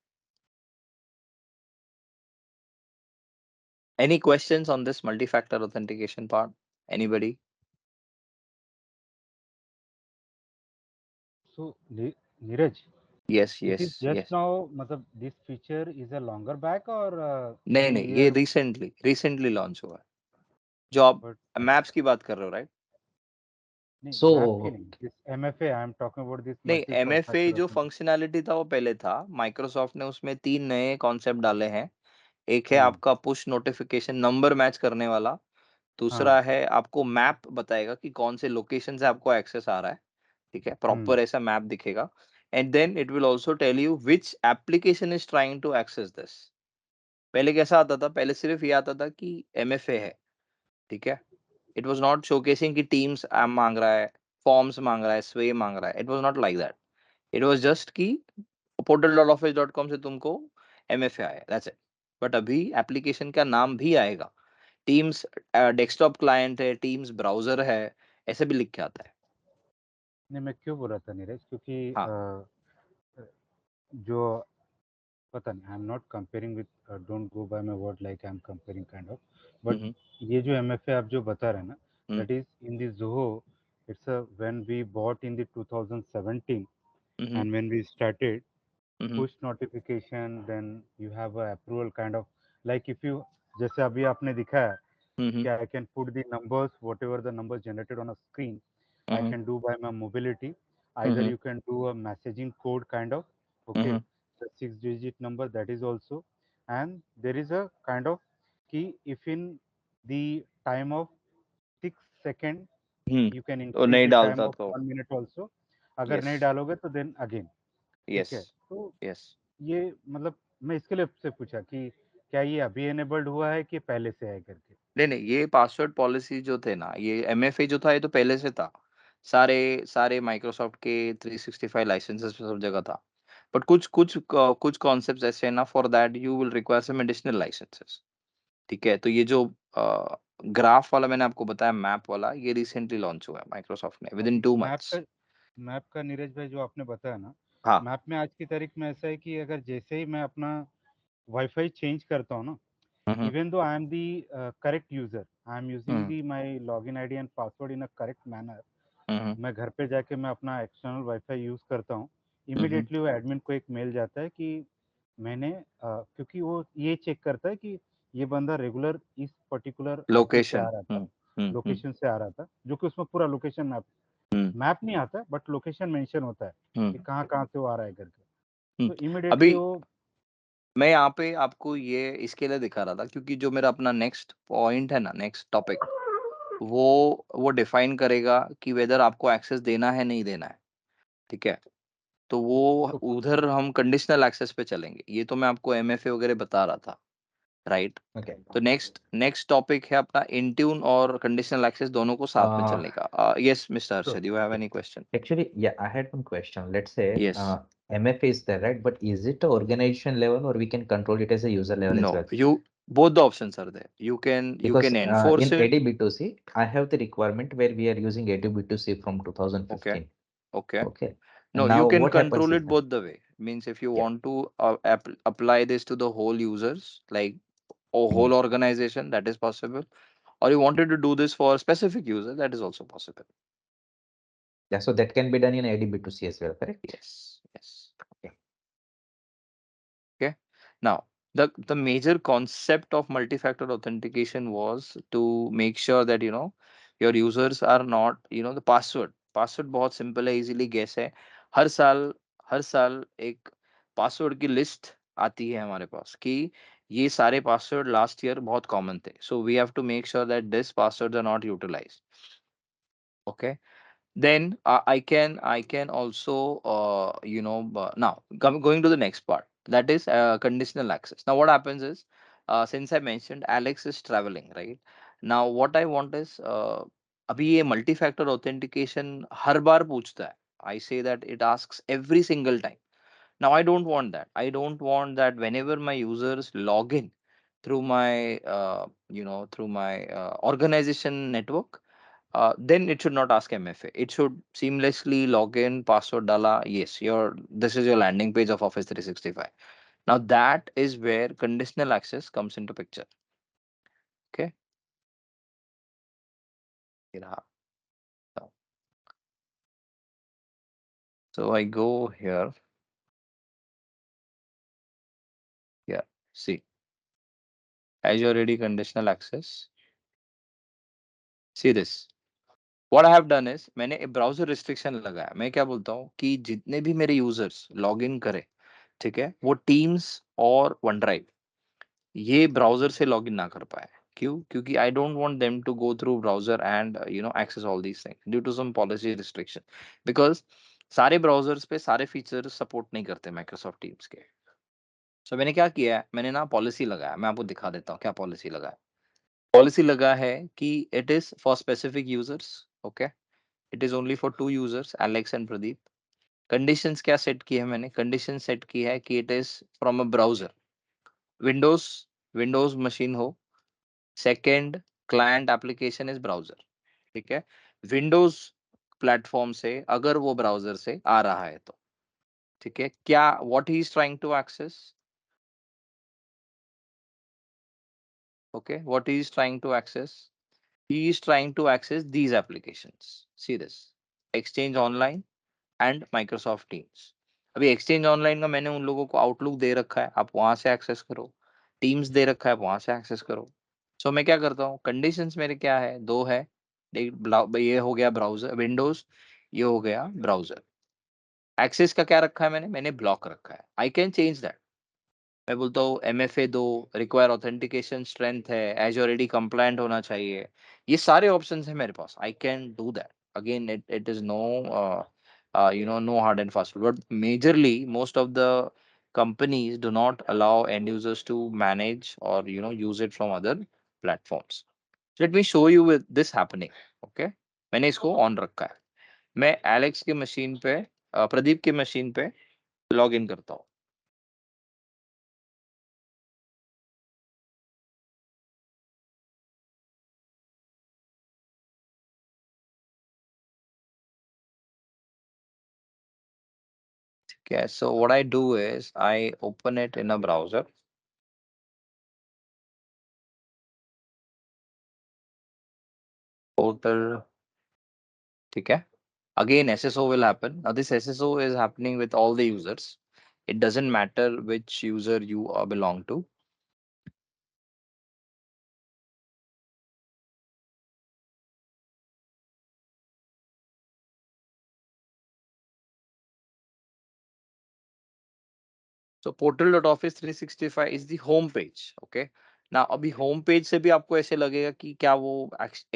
Any questions on this multi-factor authentication part? Anybody? So Neeraj, Yes, it is yes, just yes. now, matlab, this feature is a longer back or नहीं few नहीं, ये years, recently launch हुआ है। जो आप but maps की बात कर रहे हो, राइट? नहीं मैप की So, नहीं, this MFA I am talking about this नहीं, multi एमएफए factor जो authentication. फंक्शनैलिटी था वो पहले था। माइक्रोसॉफ्ट ने उसमें 3 नए कॉन्सेप्ट डाले हैं। एक है हम्म आपका पुश नोटिफिकेशन नंबर मैच करने वाला। हाँ दूसरा है आपको मैप बताएगा कि कौन से लोकेशन से आपको एक्सेस आ रहा है। ठीक है, प्रॉपर हम्म ऐसा मैप दिखेगा। And then it will also tell you which application is trying to access this. पहले कैसा आता था? पहले सिर्फ ये आता था कि एमएफए है। ठीक है, इट वाज नॉट शोकेसिंग कि टीम्स मांग रहा है, फॉर्म्स मांग रहा है, स्वे मांग रहा है। It was not like that. It was just कि portal.office.com से तुमको एमएफए आया, दैट्स इट। बट अभी एप्लीकेशन का नाम भी आएगा। टीम्स डेस्कटॉप क्लाइंट है, टीम्स ब्राउजर है, ऐसे भी लिख के आता है। नहीं मैं क्यों बोल रहा था नीरज क्योंकि हाँ। जो पता नहीं I am not comparing with don't go by my word like I am comparing kind of but hmm ये जो एमएफए आप जो बता रहे हैं ना hmm that is in the Zoho it's a when we bought in the 2017 hmm and when we started hmm push notification then you have a approval kind of like if you जैसे अभी आपने दिखाया हम्म कि I can put the numbers, whatever the numbers generated on a screen, I hmm can do by my mobility. Either hmm you can do a messaging code kind of, okay, hmm the 6-digit number that is also, and there is a kind of key if in the time of 6 second you can तो increase नहीं the time डालता of तो 1 minute also. अगर yes नहीं डालोगे तो then again ठीक yes है तो यस। ये मतलब मैं इसके लिए आपसे पूछा कि क्या ये अभी एनेबल्ड हुआ है कि पहले से है करके नहीं नहीं, ये पासवर्ड पॉलिसी जो थे ना, ये एमएफए जो था ये तो पहले से था। सारे सारे माइक्रोसॉफ्ट के 365 लाइसेंसेस में सब जगह था। बट कुछ कॉन्सेप्ट्स ऐसे हैं ना, for that you will require some additional licenses. ठीक है, तो ये जो ग्राफ वाला मैंने आपको बताया, मैप वाला, ये रिसेंटली लॉन्च हुआ है माइक्रोसॉफ्ट ने विद इन 2 मंथ्स। मैप का नीरज भाई जो आपने बताया ना हाँ। मैप में आज की तारीख में ऐसा है कि अगर जैसे ही मैं अपना वाईफाई चेंज करता हूँ ना हम्म even though I am the correct user I am using hmm the my login ID and password in a correct manner हम्म मैं घर पे जाके मैं अपना एक्सटर्नल वाईफाई यूज़ करता हूँ हम्म इमिडिएटली वो एडमिन को एक मेल जाता है कि मैंने क्योंकि वो ये चेक करता है कि ये बंदा रेगुलर इस पर्टिकुलर आईपी से आ लोकेशन। रहा था लोकेशन से आ रहा था जो कि उसमें पूरा लोकेशन मैप हम्म मैप नहीं आता बट लोकेशन मेंशन होता है कि हम्म कहाँ कहाँ से वो आ रहा है करके हम्म। तो इमिडिएटली अभी वो मैं यहाँ पे आपको ये इसके लिए दिखा रहा था क्योंकि जो मेरा अपना नेक्स्ट पॉइंट है ना, नेक्स्ट टॉपिक, वो डिफाइन करेगा कि वेदर आपको एक्सेस देना है नहीं देना है। ठीक है, तो वो तो उधर हम कंडीशनल एक्सेस पे चलेंगे। ये तो मैं आपको एमएफए वगैरह बता रहा था, राइट? okay. तो नेक्स्ट नेक्स्ट टॉपिक है अपना इंट्यून और कंडीशनल एक्सेस दोनों को साथ में Uh, चलने का। Yes mister sure Harshad, you have yeah. Any question? Actually, yeah, I had one question. Let's say yes. MFA is there, right? But is it a organization level or we can control it as a user level no, as well? you both the options are there. You can Because enforce in it. AD B2C, I have the requirement where we are using AD B2C from Okay. 2015. Okay. Okay. No, And you now can what happens control is it that, both the way. Means if you yeah. want to apply this to the whole users, like a Mhm. whole organization, that is possible. Or you wanted to do this for a specific user, that is also possible. Yeah, so that can be done in AD B2C as well, correct? Yes, yes. Okay. Okay. Now, the major concept of multi-factor authentication was to make sure that your users are not, the password बहुत simple है, easily guess है। हर साल एक password की list आती है हमारे पास कि ये सारे पासवर्ड लास्ट ईयर बहुत कॉमन थे, so we have to make sure that this passwords are not utilized. Okay, then I can also now going to the next part, that is conditional access. Now what happens is, since I mentioned Alex is traveling, right? Now what I want is, अभी ये multi factor authentication हर बार पूछता है। I say that it asks every single time. Now I don't want that. I don't want that whenever my users log in through my through my organization network, then it should not ask MFA. It should seamlessly log in, password dala. Yes, this is your landing page of Office 365. Now that is where conditional access comes into picture. Okay. ये रहा। So So I go here. Yeah. See, Azure Ready conditional access. See this. What I have done is मैंने browser restriction लगाया. मैं क्या बोलता हूँ कि जितने भी मेरे यूजर्स लॉग इन करें, ठीक है, वो टीम्स और वन ड्राइव ये ब्राउजर से लॉग इन ना कर पाए. क्यों? क्योंकि I don't want them to go through browser and access all these things due to some policy restriction. Because सारे ब्राउजर्स पे सारे फीचर्स सपोर्ट नहीं करते माइक्रोसॉफ्ट टीम्स के. सो मैंने क्या किया है, मैंने ना पॉलिसी लगाया. मैं आपको दिखा देता हूँ क्या पॉलिसी लगा है. पॉलिसी लगा है कि it is for specific users. Okay, it is only for two users, Alex and Pradeep. Conditions क्या सेट की है मैंने? कंडीशन सेट की है कि it is from a browser. Windows Windows machine हो. Second, client application is browser. ठीक है, विंडोज प्लेटफॉर्म से अगर वो ब्राउजर से आ रहा है तो. ठीक है, क्या what he is trying to access. Okay, what he is trying to access? He is trying to access these applications. See this. Exchange Online and Microsoft Teams. अभी Exchange Online का मैंने उन लोगों को आउटलुक दे रखा है, आप वहां से एक्सेस करो. टीम्स दे रखा है, आप वहां से एक्सेस करो. सो मैं क्या करता हूँ, कंडीशंस मेरे क्या है, दो है. ये हो गया ब्राउजर विंडोज, ये हो गया ब्राउजर. एक्सेस का क्या रखा है मैंने? मैंने ब्लॉक रखा है. I can change that. मैं बोलता हूँ एमएफए दो, रिक्वायर ऑथेंटिकेशन स्ट्रेंथ है, एज़्योर एडी कंप्लायंट होना चाहिए. ये सारे ऑप्शंस है मेरे पास. I can do that. Again it is no no hard and fast, but majorly most of the companies do not allow end users to manage or use it from other platforms. Let me show you with this happening. Okay, मैंने इसको on रखा है. मैं Alex के machine पे प्रदीप के machine पे log in करता हूँ. Okay, so what I do is I open it in a browser. Portal, okay. Again, SSO will happen. Now this SSO is happening with all the users. It doesn't matter which user you belong to. So portal.office 365 is the home page. Okay. Now अभी home page से भी आपको ऐसे लगेगा कि क्या वो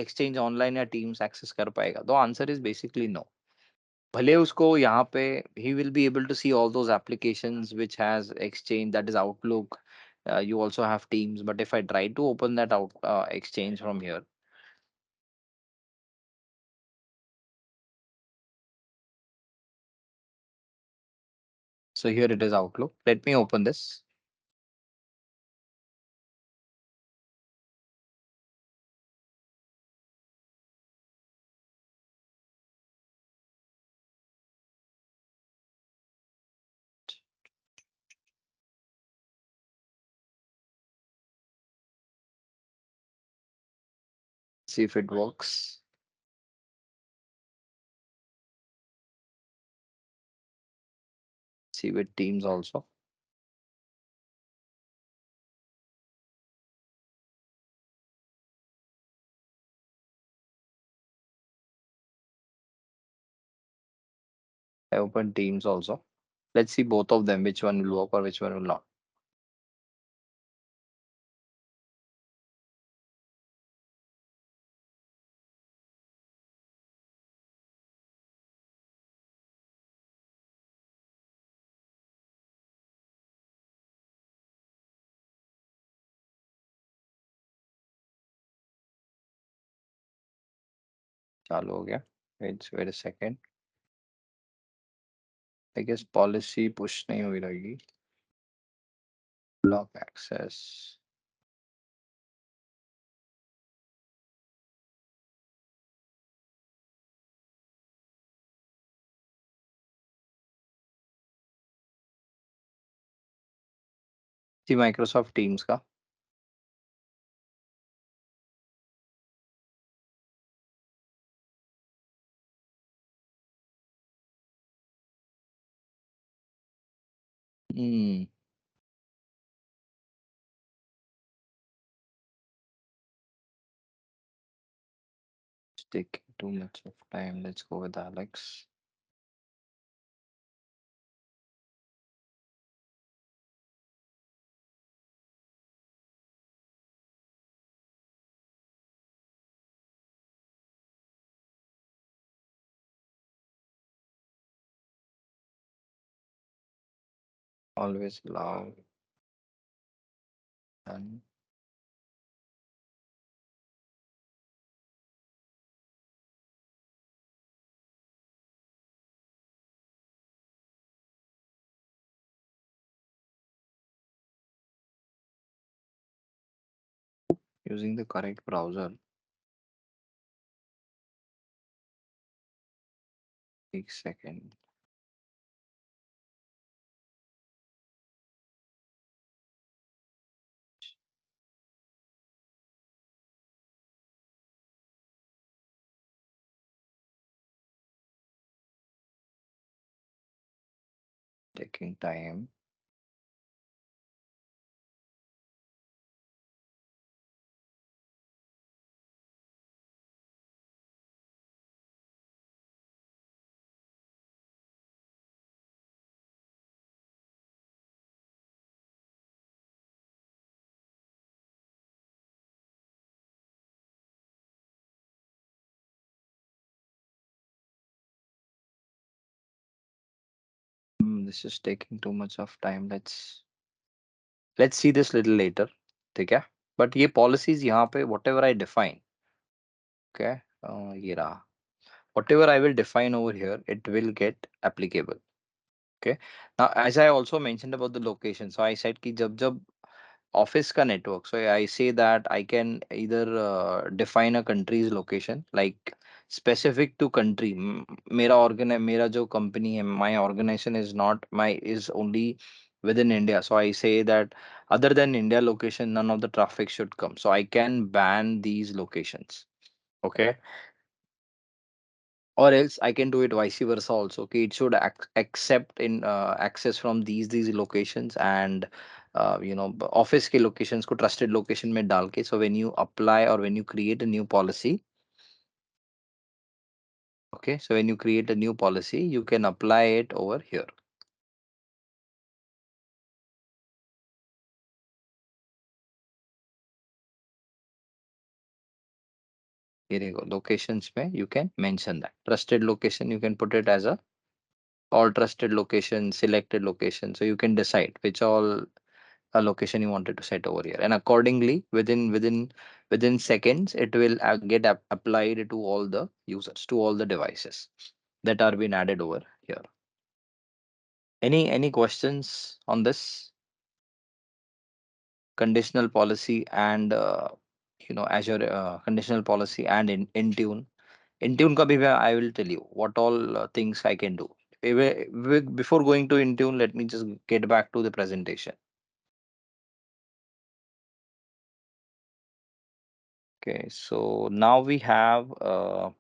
exchange online या Teams access कर पाएगा? The answer is basically no. भले उसको यहाँ पे he will be able to see all those applications which has exchange, that is outlook. You also have teams, but if I try to open that out exchange from here. So here it is outlook. Let me open this. See if it works. See with teams also. I open teams also. Let's see both of them, which one will work or which one will not. चालू हो गया. Wait a second. I guess policy push नहीं हुई रहेगी. Block access. See Microsoft Teams का. Hmm, it's taking too much of time. Let's go with Alex. Always loud and using the correct browser. Take second. Taking time. This is taking too much of time. Let's see this little later. ठीक है? But ये policies यहाँ पे whatever I define, okay? ये रहा. Whatever I will define over here, it will get applicable. Okay. Now, as I also mentioned about the location, so I said कि जब office का network, so I say that I can either define a country's location like specific to country. मेरा जो company है, my organization is not my is only within India. So I say that other than India location, none of the traffic should come. So I can ban these locations. Okay, or else I can do it vice versa also. Okay, it should accept in access from these locations, and office के locations को trusted location में डाल के, so when you apply or when you create a new policy, okay, so when you create a new policy you can apply it over here. Here you go, locations में you can mention that trusted location, you can put it as a all trusted location, selected location, so you can decide which all a location you wanted to set over here, and accordingly within seconds it will get applied to all the users, to all the devices that are being added over here. Any questions on this conditional policy and Azure conditional policy and in tune ka bhi I will tell you what all things I can do. Before going to Intune, let me just get back to the presentation. Okay, so now we have the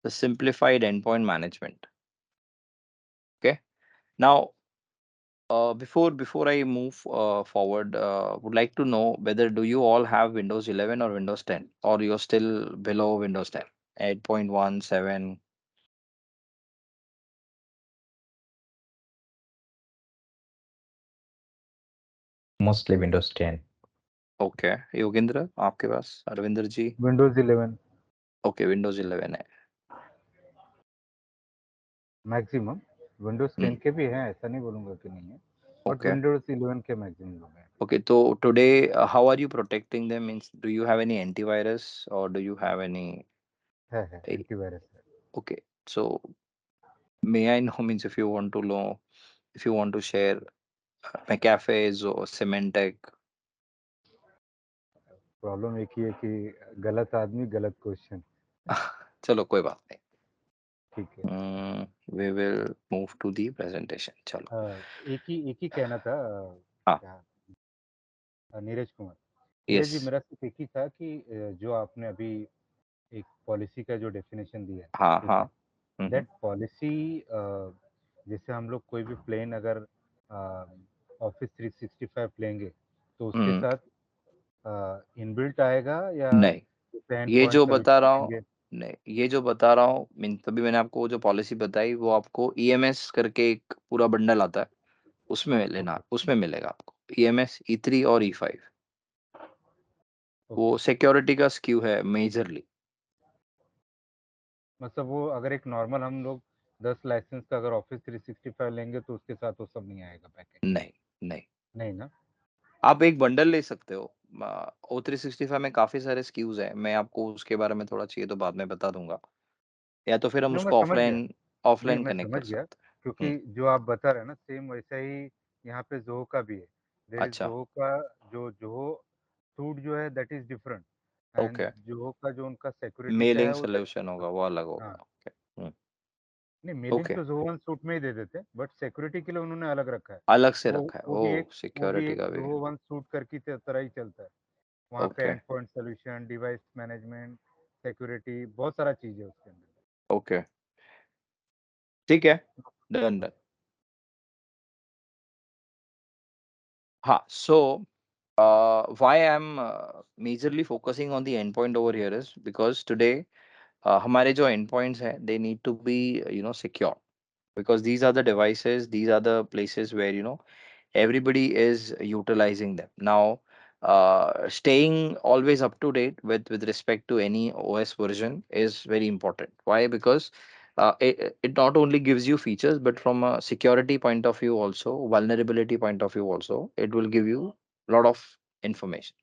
simplified endpoint management. Okay. Now, before I move forward, would like to know whether do you all have Windows 11 or Windows 10, or you're still below Windows 10, 8.17. Mostly Windows 10. Okay, Yogendra आपके पास, अरविंदर जी. Windows 11 Okay, Windows 11 है. Maximum. Windows 10 Hmm. के भी हैं, ऐसा नहीं बोलूंगा कि नहीं है, बट Okay. विंडोज 11 के मैक्सिमम लोग हैं। Okay, so today, how are you protecting them? Means, do you have any antivirus or do you have any? है eh, एंटीवायरस है। Okay, so may I know, means if you want to know, if you want to share McAfee's or Symantec. Problem एक ही है कि गलत आदमी गलत question. चलो कोई बात नहीं. ठीक है। We will move to the presentation. चलो. एक ही कहना था, हाँ. क्या, नीरज कुमार। नीरज जी, Yes. मेरा सिर्फ एक ही था कि जो आपने अभी एक पॉलिसी का जो डेफिनेशन दिया है, हाँ ठीक हाँ. है, हम्म. दैट पॉलिसी जैसे हम लोग कोई भी प्लेन अगर ऑफिस 365 लेंगे तो उसके हम्म। साथ इनबिल्ट आएगा या नहीं, जैसे एंड ये पॉइंट जो बता सोल्यूशन रहा हूँ, लेंगे? नहीं, ये जो बता रहा हूँ मीन तभी मैंने आपको वो जो पॉलिसी बताई वो आपको ईएमएस करके एक पूरा बंडल आता है, उसमें लेना, ओके, उसमें मिलेगा आपको ईएमएस ई3 और ई5। वो ओके। सिक्योरिटी का स्क्यू है मेजरली। मतलब वो अगर एक नॉर्मल हम लोग 10 लाइसेंस का अगर ऑफिस 365 लेंगे तो उसके साथ वो सब नहीं आएगा पैकेज? नहीं, नहीं, नहीं ना? आप एक बंडल ले सकते हो। O365 में काफी सारे स्क्यूज हैं, मैं आपको उसके बारे में थोड़ा चाहिए तो बाद में बता दूंगा, या तो फिर हम नो, मैं उसको समझ गया। ऑफलाइन नहीं, ऑफलाइन मैं कनेक्ट समझ कर गया, सकते हैं। क्योंकि जो आप बता रहे हैं ना सेम वैसा ही यहाँ पे जोहो का भी है। देर इज अच्छा। जोहो का, जो जोहो सूट जो है that is different, and okay. Zoho का जो उनका सिक्योरिटी का मेलिंग है वो दैट सोल्यूशन इज। होगा, वो अलग हाँ। होगा। ओके। नहीं, मेलिंग ओके, तो जोहो वन सूट में ही दे देते, बट सिक्योरिटी के लिए उन्होंने अलग रखा है। अलग से वो रखा है, वो भी ओ एक वो भी सिक्योरिटी एक का भी है। जोहो वन सूट करके तरह ही चलता है। वहाँ पे okay. And point solution, device management, security, बहुत सारा चीज़ है उसके अंदर। ओके, ठीक है, डन डन। हाँ, so why I'm majorly focusing on the endpoint over here is because today हमारे जो endpoints हैं they need to be secure, because these are the devices, these are the places where everybody is utilizing them now. Staying always up to date with respect to any OS version is very important. Why? Because it not only gives you features, but from a security point of view also, vulnerability point of view also, it will give you a lot of information.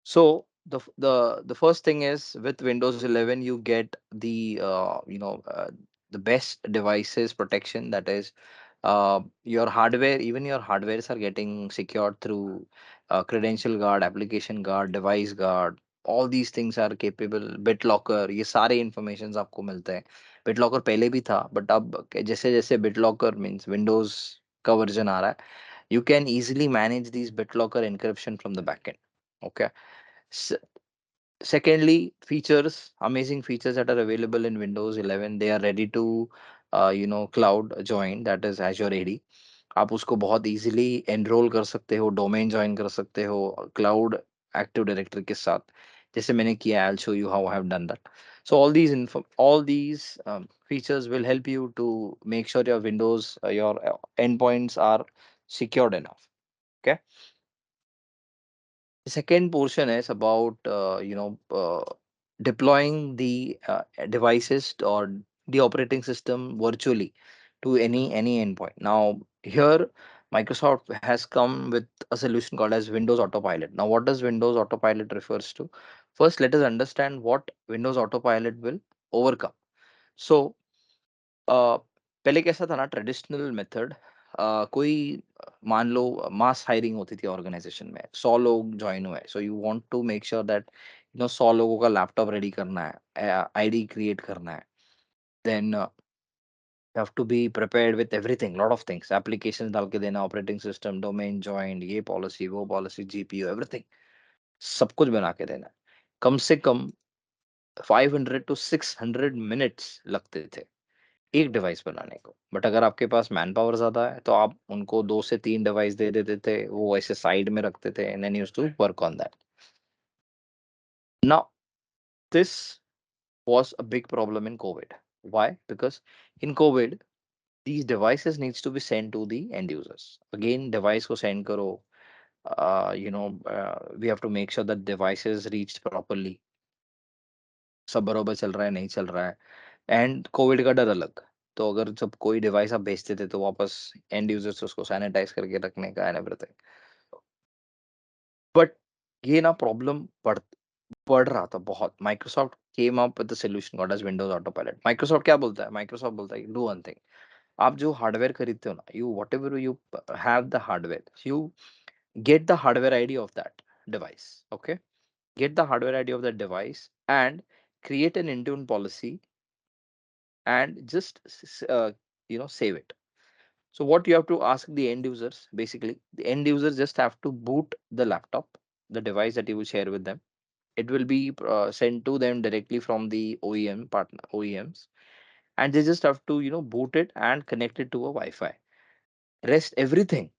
So the first thing is with Windows 11 you get the best devices protection, that is your hardware, even your hardwares are getting secured through credential guard, application guard, device guard. All these things are capable. BitLocker, ये सारे informations आपको मिलते हैं. BitLocker पहले भी था, but अब जैसे जैसे BitLocker means Windows का वर्जन आ रहा है, you can easily manage these BitLocker encryption from the backend. Okay. S- Secondly, features, amazing features that are available in Windows 11. They are ready to cloud join, that is Azure AD. आप उसको बहुत easily enrol कर सकते हो, domain join कर सकते हो cloud active directory के साथ, जैसे मैंने किया. I'll show you how I have done that. So all these features will help you to make sure your Windows your endpoints are secured enough. Okay. The second portion is about deploying the devices or the operating system virtually to any endpoint. Now here Microsoft has come with a solution called as Windows Autopilot. Now what does Windows Autopilot refers to? First, let us understand what Windows Autopilot will overcome. So अ, पहले कैसा था ना, traditional method, कोई मान लो mass hiring होती थी organisation में, 100 लोग ज्वाइन हुए, so you want to make sure that 100 लोगों का लैपटॉप रेडी करना है, आईडी क्रिएट करना है, then you have to be prepared with everything, lot of things, application डाल के देना, ऑपरेटिंग सिस्टम, डोमेन जॉइंड, ये पॉलिसी वो पॉलिसी, जीपीयू, एवरीथिंग, सब कुछ बना के देना है. कम से कम 500 to 600 मिनट्स लगते थे एक डिवाइस बनाने को. बट अगर आपके पास मैन पावर ज्यादा है तो आप उनको 2 से 3 डिवाइस दे देते थे, वो ऐसे साइड में रखते थे, and then used to work on that. Now this was a big problem in COVID. Why? Because in COVID these devices needs to be sent to the end users. Again device को send करो, we have to make sure that devices reached properly, सब बरोबर चल रहा है नहीं चल रहा है, एंड कोविड का डर अलग. तो अगर जब कोई डिवाइस आप भेजते थे तो वापस एंड यूजर्स उसको सैनिटाइज करके रखने का एंड एवरीथिंग. बट ये ना प्रॉब्लम बढ़ रहा था बहुत. Microsoft came up with the solution called as Windows autopilot. Microsoft क्या बोलता है? माइक्रोसॉफ्ट बोलता है डू वन थिंग. आप जो हार्डवेयर खरीदते हो ना, you what ever you have the hardware, you get the hardware ID of that device. Okay, get the hardware ID of that device and create an Intune policy and just save it. So what you have to ask the end users, basically the end users just have to boot the laptop, the device that you will share with them. It will be sent to them directly from the OEM partner OEMs, and they just have to boot it and connect it to a Wi-Fi. Rest everything,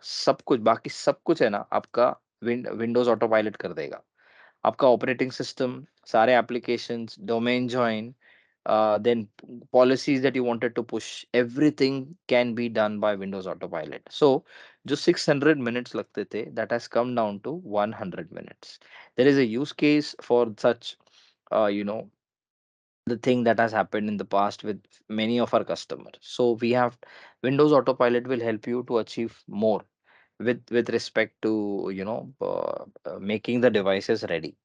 सब कुछ बाकी सब कुछ है ना आपका Windows auto pilot कर देगा. आपका ऑपरेटिंग सिस्टम, सारे applications, domain join, then policies that you wanted to push, everything can be done by Windows Autopilot. So जो 600 minutes लगते थे, that has come down to 100 minutes. There is a use case for such, you know, the thing that has happened in the past with many of our customers. So we have Windows Autopilot will help you to achieve more with respect to making the devices ready.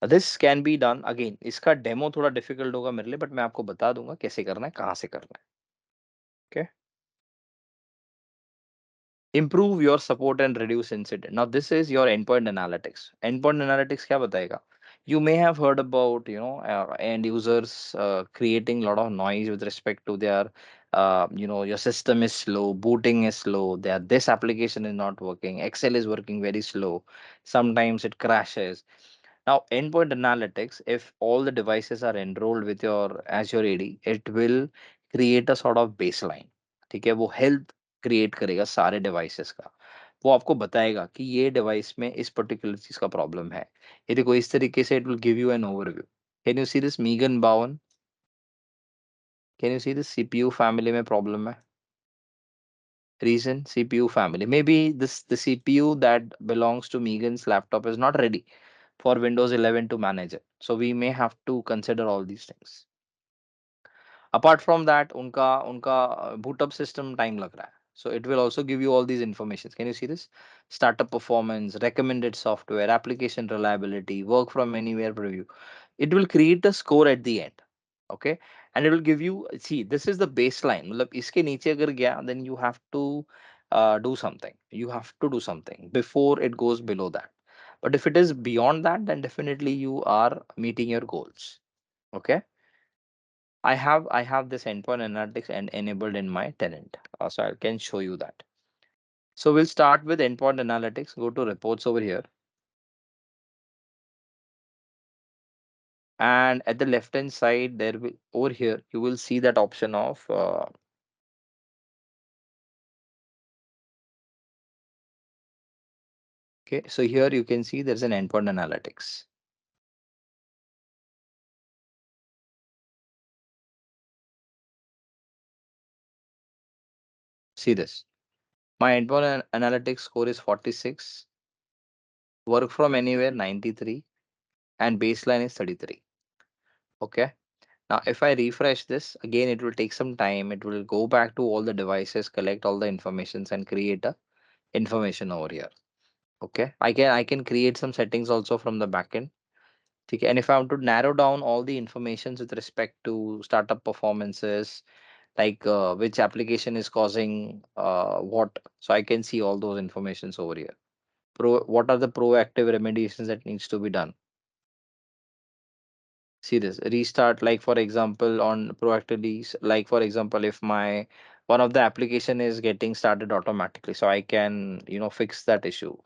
This can be done again. इसका demo थोड़ा difficult होगा मेरे लिए, but मैं आपको बता दूंगा कैसे करना है, कहाँ से करना है. Okay. Improve your support and reduce incident. Now this is your endpoint analytics. Endpoint analytics क्या बताएगा? You may have heard about end users creating a lot of noise with respect to their your system is slow, booting is slow, their this application is not working, Excel is working very slow, sometimes it crashes. Now endpoint analytics, if all the devices are enrolled with your Azure AD, it will create a sort of baseline. ठीक है, वो health create करेगा सारे devices का. वो आपको बताएगा कि ये डिवाइस में इस पर्टिकुलर चीज का प्रॉब्लम है. ये देखो इस तरीके से it will give you an overview. Can you see this मीगन बावन? Can you see this CPU family में प्रॉब्लम है. Reason CPU family. Maybe this the CPU that belongs to Megan's laptop is not ready for Windows 11 to manage it. So we may have to consider all these things. Apart from that, उनका उनका boot up system time लग रहा है. So it will also give you all these informations. Can you see this? Startup performance, recommended software, application reliability, work from anywhere preview. It will create a score at the end. Okay, and it will give you, see, this is the baseline. मतलब इसके नीचे अगर गया, then you have to do something. You have to do something before it goes below that. But if it is beyond that, then definitely you are meeting your goals. Okay. I have this endpoint analytics and enabled in my tenant. So I can show you that. So we'll start with endpoint analytics. Go to reports over here. And at the left hand side, there will over here, you will see that option of okay. So here you can see there's an endpoint analytics. See this. My endpoint analytics score is 46. Work from anywhere 93, and baseline is 33. Okay. Now, if I refresh this again, it will take some time. It will go back to all the devices, collect all the informations, and create a information over here. Okay, I can create some settings also from the backend. Okay, and if I want to narrow down all the informations with respect to startup performances, like which application is causing what, so I can see all those informations over here. What are the proactive remediations that needs to be done? See this restart, like for example on proactively, like for example if my one of the application is getting started automatically, so I can fix that issue.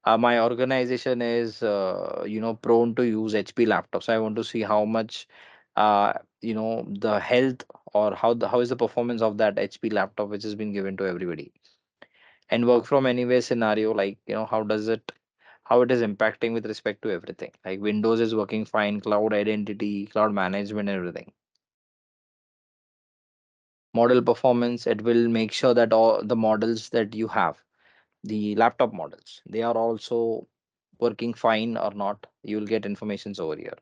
My organization is prone to use HP laptops, so I want to see how much the health, or how is the performance of that HP laptop which has been given to everybody. And work from anywhere scenario, like how does it, how it is impacting with respect to everything, like Windows is working fine, cloud identity, cloud management, everything. Model performance, it will make sure that all the models that you have, the laptop models, they are also working fine or not. You will get informations over here.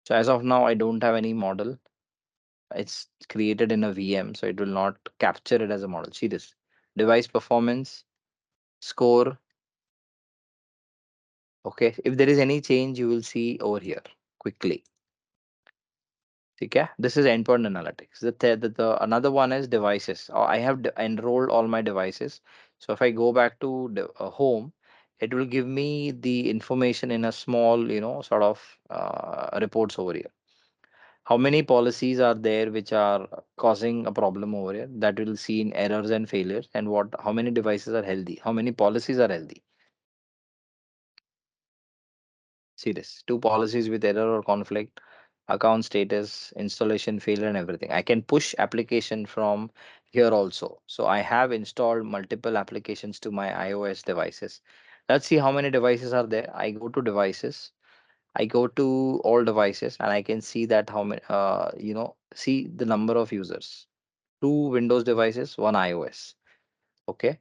So as of now, I don't have any model. It's created in a VM, so it will not capture it as a model. See this device performance score. Okay, if there is any change, you will see over here quickly. Okay, this is endpoint analytics. The another one is devices. I have enrolled all my devices. So if I go back to home, it will give me the information in a small, sort of reports over here. How many policies are there which are causing a problem over here that will see in errors and failures, and what how many devices are healthy, how many policies are healthy. See this, two policies with error or conflict, account status, installation failure, and everything. I can push application from here also. So I have installed multiple applications to my iOS devices. Let's see how many devices are there. I go to devices. I go to all devices and I can see that how many, see the number of users. Two Windows devices, one iOS. Okay.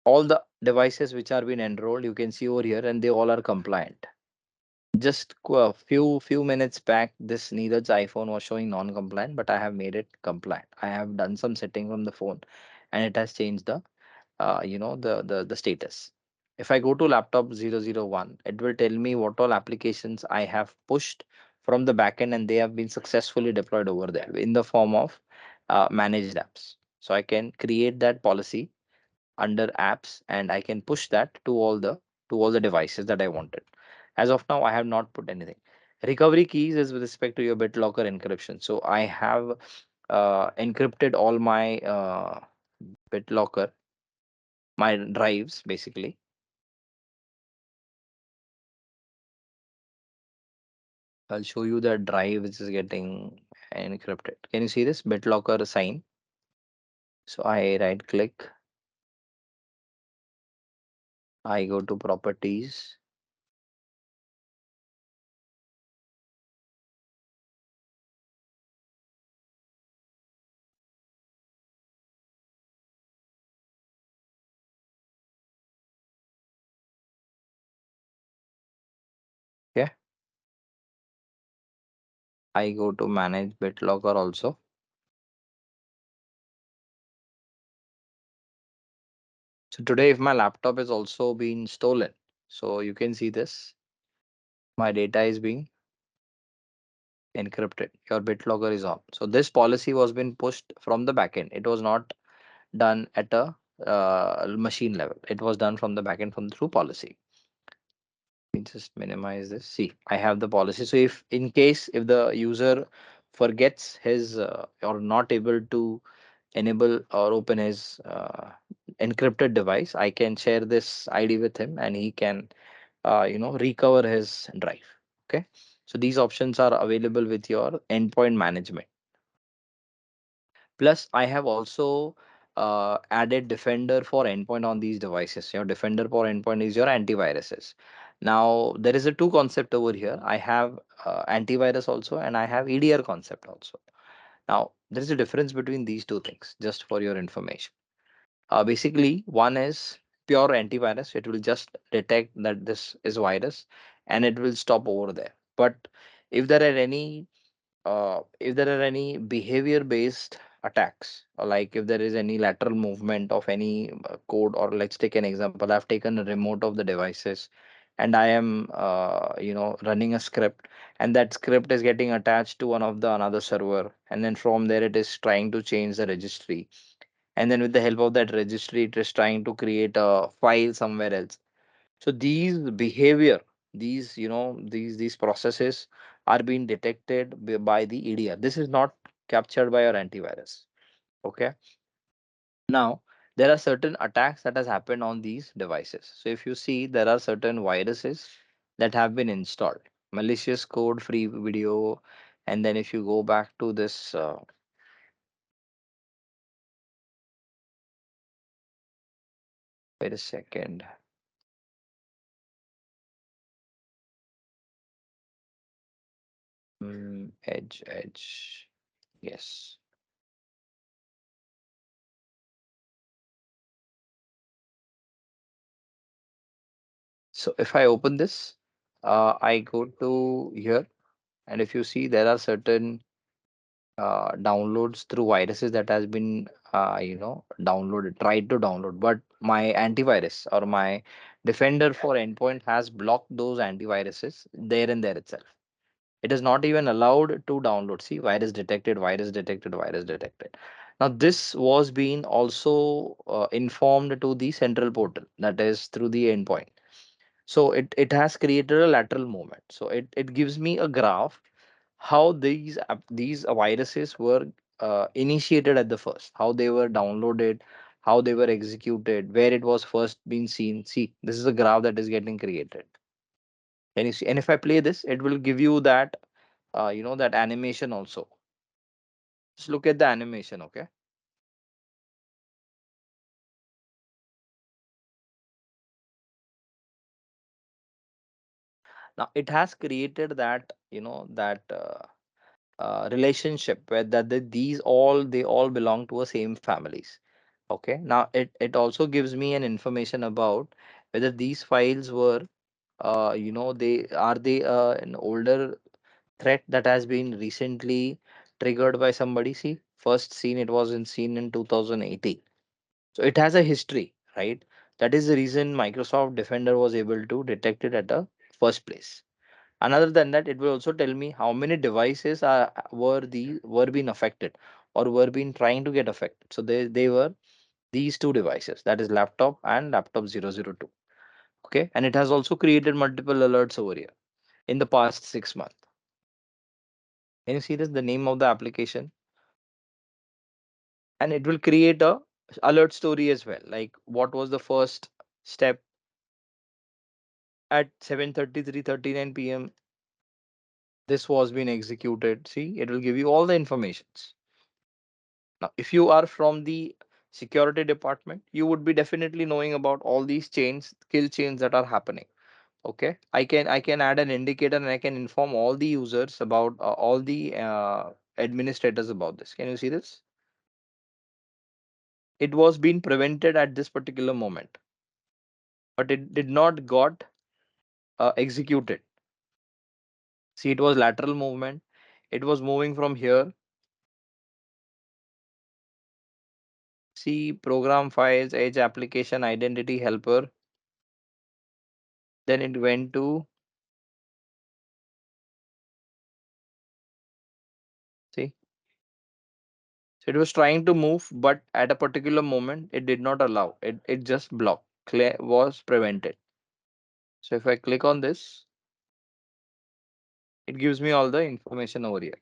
All the devices which are being enrolled, you can see over here, and they all are compliant. Just a few minutes back, this Neeraj's iPhone was showing non-compliant, but I have made it compliant. I have done some setting from the phone, and it has changed the the status. If I go to laptop 001, it will tell me what all applications I have pushed from the backend, and they have been successfully deployed over there in the form of managed apps. So I can create that policy under apps, and I can push that to all the devices that I wanted. As of now, I have not put anything. Recovery keys is with respect to your BitLocker encryption. So I have encrypted all my BitLocker, my drives basically. I'll show you the drive which is getting encrypted. Can you see this BitLocker sign? So I right click, I go to properties. Okay, I go to manage BitLocker also. So today, if my laptop is also being stolen, so you can see this, my data is being encrypted. Your BitLocker is on. So this policy was been pushed from the backend. It was not done at a machine level. It was done from the backend from through policy. Let me just minimize this. See, I have the policy. So if in case if the user forgets his or not able to enable or open his encrypted device, I can share this ID with him and he can recover his drive. Okay, so these options are available with your endpoint management. Plus I have also added defender for endpoint on these devices. Your defender for endpoint is your antiviruses. Now there is a two concept over here. I have antivirus also and I have EDR concept also. Now there is a difference between these two things, just for your information. Basically, one is pure antivirus. It will just detect that this is virus and it will stop over there. But if there are any behavior based attacks, or like if there is any lateral movement of any code, or let's take an example, I've taken a remote of the devices and I am running a script, and that script is getting attached to one of the another server, and then from there it is trying to change the registry, and then with the help of that registry it is trying to create a file somewhere else. So these behavior, these processes are being detected by the EDR. This is not captured by your antivirus. Okay. Now there are certain attacks that has happened on these devices. So if you see, there are certain viruses that have been installed, malicious code, free video, and then if you go back to this, wait a second, edge, yes. So if I open this, I go to here, and if you see, there are certain downloads through viruses that has been downloaded, tried to download, but my antivirus or my defender for endpoint has blocked those antiviruses there and there itself. It is not even allowed to download. See, virus detected, virus detected, virus detected. Now this was being also informed to the central portal, that is through the endpoint. So it has created a lateral movement. So it gives me a graph how these viruses were initiated at the first, how they were downloaded, how they were executed, where it was first being seen. See, this is a graph that is getting created. Can you see? And if I play this, it will give you that that animation also. Just look at the animation, okay? Now it has created that relationship where these all they all belong to a same families. Okay, now it also gives me an information about whether these files were they an older threat that has been recently triggered by somebody. See, first seen it was in seen in 2018, so it has a history, right? That is the reason Microsoft Defender was able to detect it at the first place. Another than that, it will also tell me how many devices were being affected or were being trying to get affected. So they were these two devices, that is laptop and laptop 002. Okay, and it has also created multiple alerts over here in the past 6 months. Can you see this, the name of the application? And it will create a alert story as well, like what was the first step at 7:30 3:39 p.m. this was being executed. See, it will give you all the informations. Now, if you are from the security department, you would be definitely knowing about all these chains, kill chains that are happening. Okay, I can add an indicator and I can inform all the users about all the administrators about this. Can you see this? It was being prevented at this particular moment, but it did not got executed. See, it was lateral movement. It was moving from here. See, program files, edge application, identity helper. Then it went to, see, so it was trying to move, but at a particular moment, it did not allow. It just blocked. Clear was prevented. So if I click on this, it gives me all the information over here.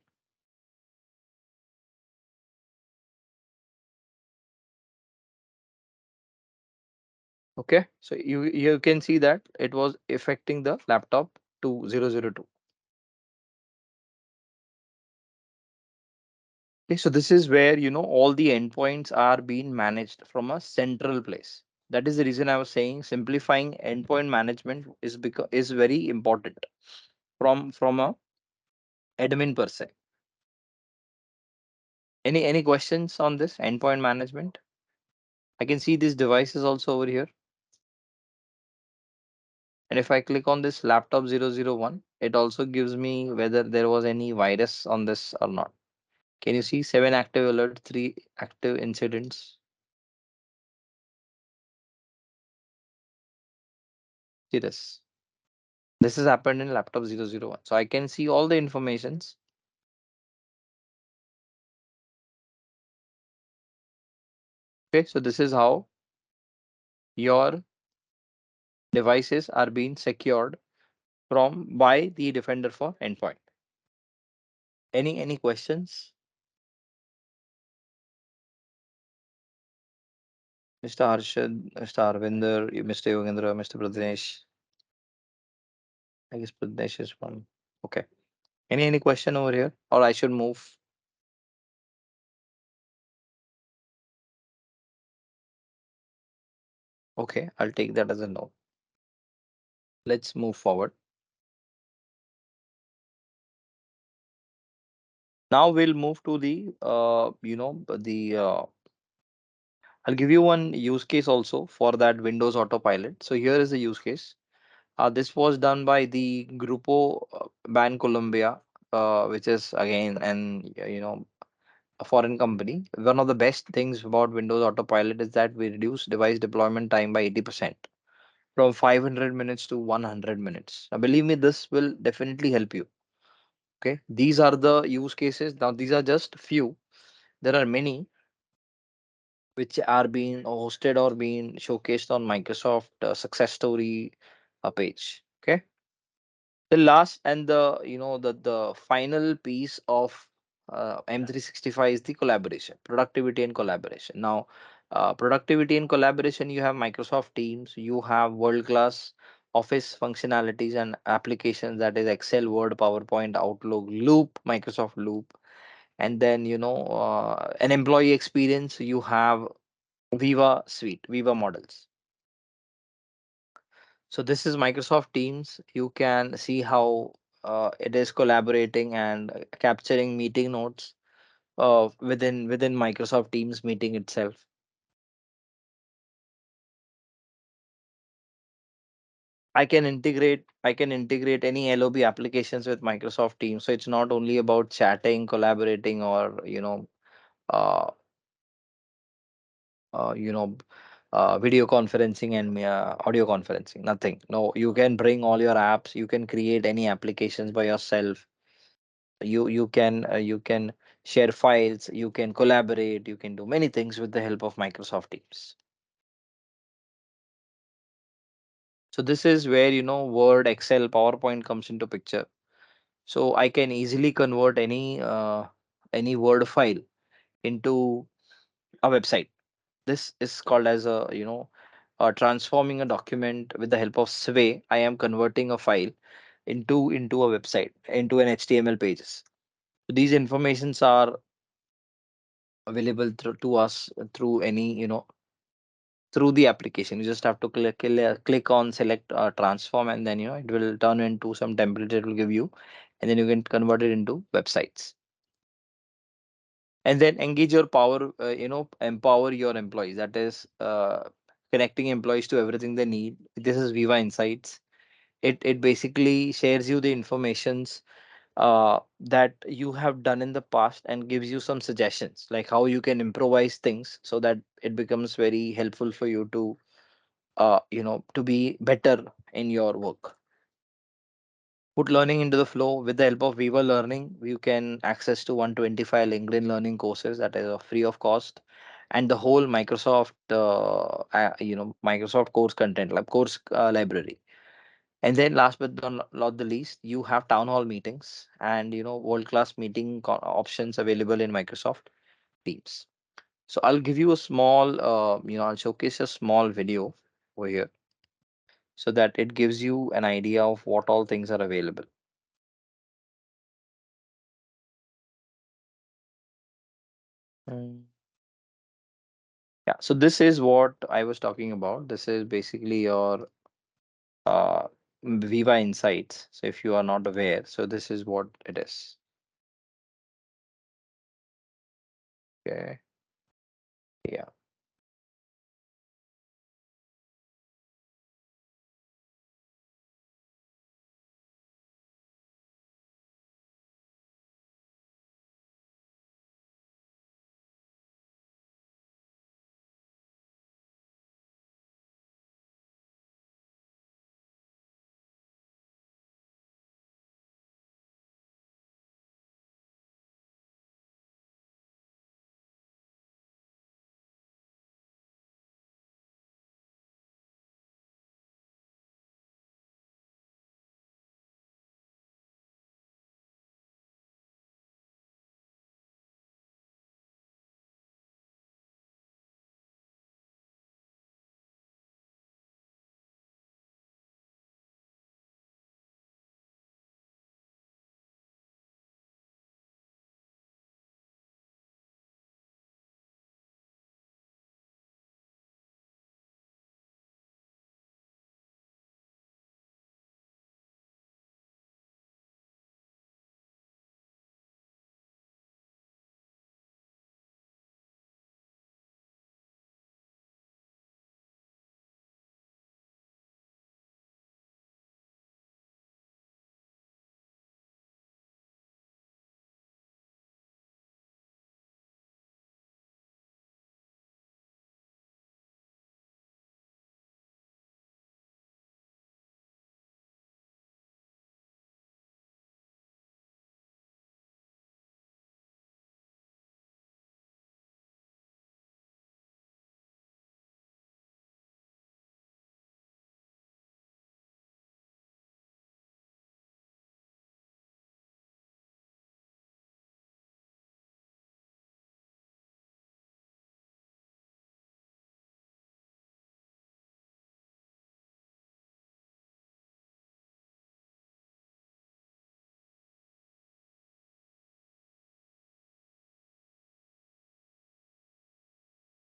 Okay, so you can see that it was affecting the laptop 2002. Okay, so this is where all the endpoints are being managed from a central place. That is the reason I was saying simplifying endpoint management is very important from a admin per se. Any questions on this endpoint management? I can see these devices also over here. And if I click on this laptop 001, it also gives me whether there was any virus on this or not. Can you see 7 active alerts, 3 active incidents? See this. This has happened in laptop 001. So I can see all the informations. Okay, so this is how your devices are being secured from by the Defender for endpoint. Any questions? Mr. Harshad, Mr. Arvinder, Mr. Yogendra, Mr. Pradnesh. I guess Pradnesh is one. Okay. Any question over here? Or I should move? Okay, I'll take that as a no. Let's move forward. Now we'll move to the I'll give you one use case also for that Windows Autopilot. So here is the use case. This was done by the Grupo Ban Colombia, which is again an a foreign company. One of the best things about Windows Autopilot is that we reduce device deployment time by 80% from 500 minutes to 100 minutes. Now, believe me, this will definitely help you. Okay, these are the use cases. Now, these are just few. There are many which are being hosted or being showcased on Microsoft success story page. Okay, The last and the the final piece of M365 is the collaboration, productivity and collaboration. Now, productivity and collaboration, you have Microsoft Teams, you have world class office functionalities and applications, that is Excel, Word, PowerPoint, Outlook, Loop, Microsoft Loop. And then an employee experience, you have Viva Suite, Viva models. So this is Microsoft Teams. You can see how it is collaborating and capturing meeting notes within Microsoft Teams meeting itself. I can integrate any LOB applications with Microsoft Teams. So it's not only about chatting, collaborating, or uh, uh, you know video conferencing and audio conferencing. Nothing. No, you can bring all your apps. You can create any applications by yourself. You can share files, you can collaborate, you can do many things with the help of Microsoft Teams. So this is where Word, Excel, PowerPoint comes into picture. So I can easily convert any Word file into a website. This is called as transforming a document with the help of Sway. I am converting a file into a website, into an HTML pages. These informations are available to us through any through the application. You just have to click on select transform, and then it will turn into some template it will give you, and then you can convert it into websites. And then engage your power, empower your employees. That is connecting employees to everything they need. This is Viva Insights. It basically shares you the informations that you have done in the past and gives you some suggestions like how you can improvise things so that it becomes very helpful for you to be better in your work. Put learning into the flow with the help of Viva Learning. You can access to 125 LinkedIn learning courses that is free of cost, and the whole Microsoft, Microsoft course content, like course library. And then last but not the least, you have town hall meetings and world class meeting options available in Microsoft Teams. So I'll give you a small, I'll showcase a small video over here so that it gives you an idea of what all things are available. Mm. Yeah, so this is what I was talking about. This is basically your uh, Viva Insights. So if you are not aware, so this is what it is. Okay. Yeah.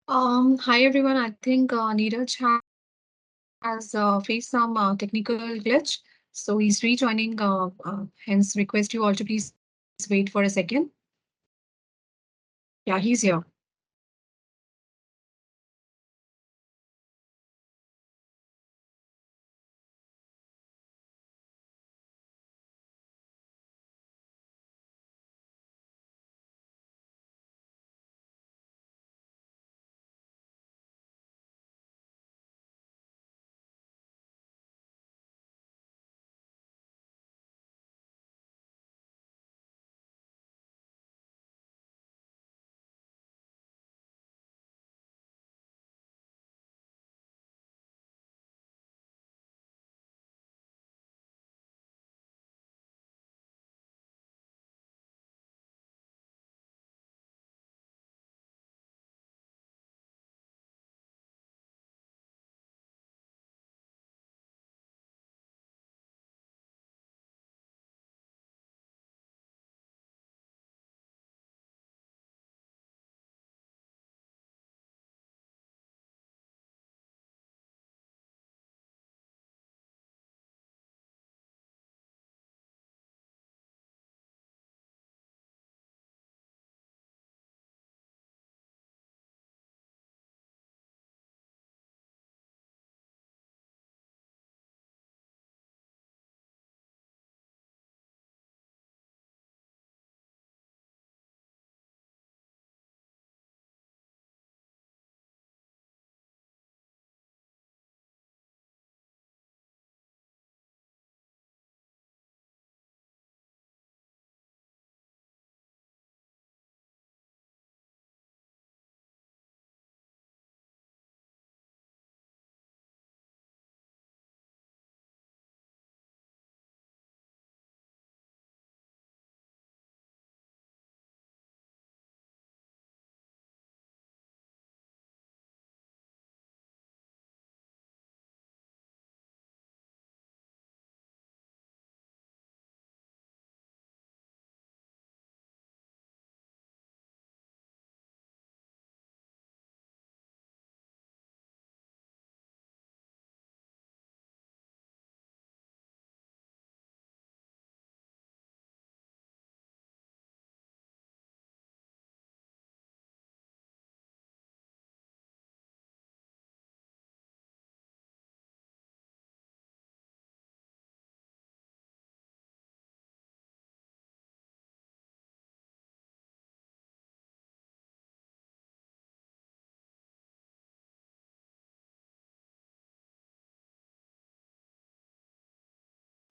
Hi everyone. I think Neeraj has faced some technical glitch, so he's rejoining. Hence, request you all to please wait for a second. Yeah, he's here.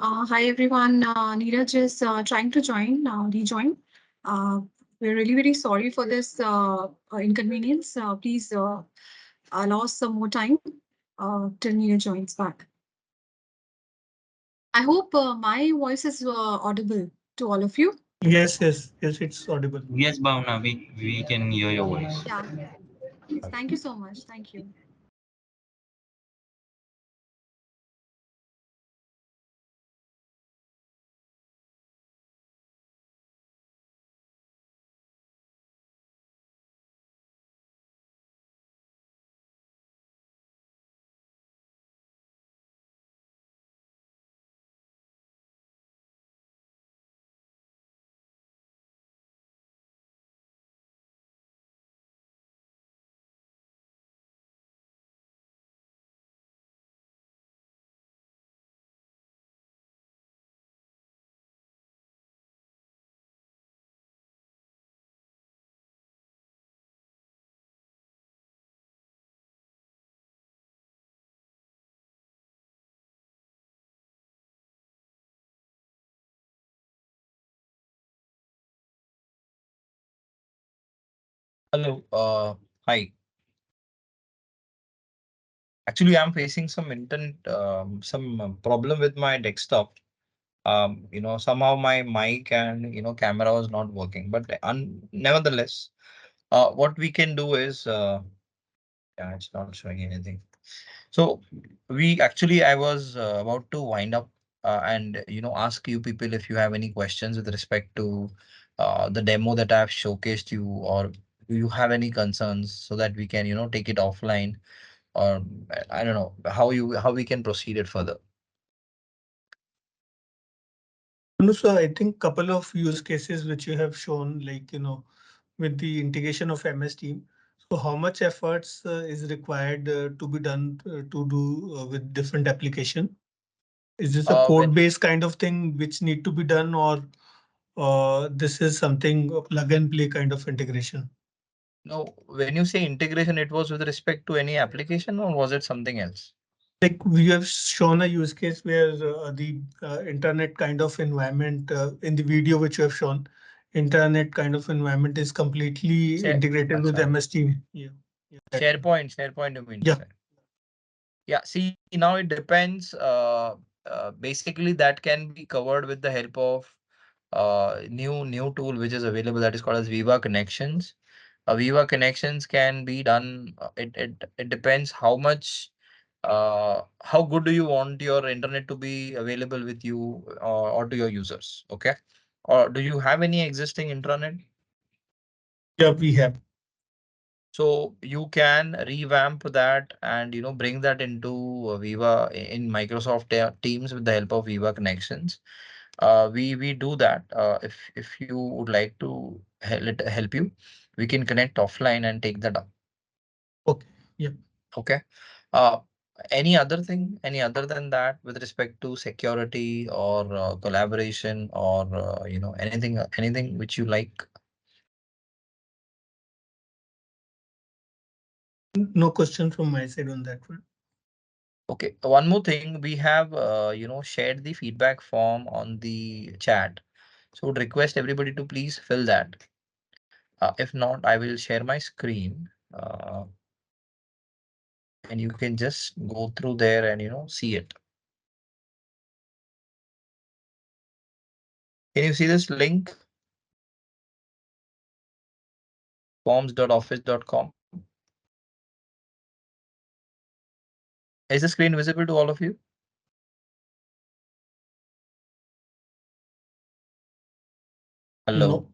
Hi everyone. Neeraj is trying to rejoin. Uh, we're really very sorry for this inconvenience. Please allow us some more time till Neeraj joins back. I hope my voice is audible to all of you. Yes, yes, yes, it's audible. Yes, Bhavna, we can hear your voice. Yeah. Thank you so much. Thank you. Hello. Hi. Actually, I'm facing some internet, some problem with my desktop. Somehow my mic and camera was not working. But nevertheless, what we can do is, yeah, it's not showing anything. So we actually, I was about to wind up and ask you people if you have any questions with respect to the demo that I've showcased you, or Do you have any concerns so that we can, take it offline, or I don't know how we can proceed it further? No, so I think couple of use cases which you have shown, like, with the integration of MS Team. So how much efforts is required to be done to do with different application? Is this a When code-based kind of thing which need to be done, or this is something plug and play kind of integration? No, when you say integration, it was with respect to any application, or was it something else? Like we have shown a use case where the internet kind of environment in the video which you have shown, internet kind of environment is completely Share, integrated with acha. MS Team. Yeah, yeah, that one. SharePoint, you mean to Yeah, say? Yeah, see, now it depends. Basically, that can be covered with the help of new tool which is available, that is called as Viva Connections. Viva Connections can be done. It depends how much, how good do you want your internet to be available with you, or to your users. Okay, or do you have any existing internet? yeah, we have. So you can revamp that and, bring that into Viva in Microsoft Teams with the help of Viva Connections. We do that. If you would like to help you, we can connect offline and take that up. Okay, yeah. Okay. Uh, any other thing, any other than that, with respect to security or collaboration, or anything which you like? No question from my side on that one. Okay, one more thing, we have shared the feedback form on the chat. So would request everybody to please fill that. If not, I will share my screen, and you can just go through there and see it. Can you see this link? forms.office.com. Is the screen visible to all of you? Hello. No.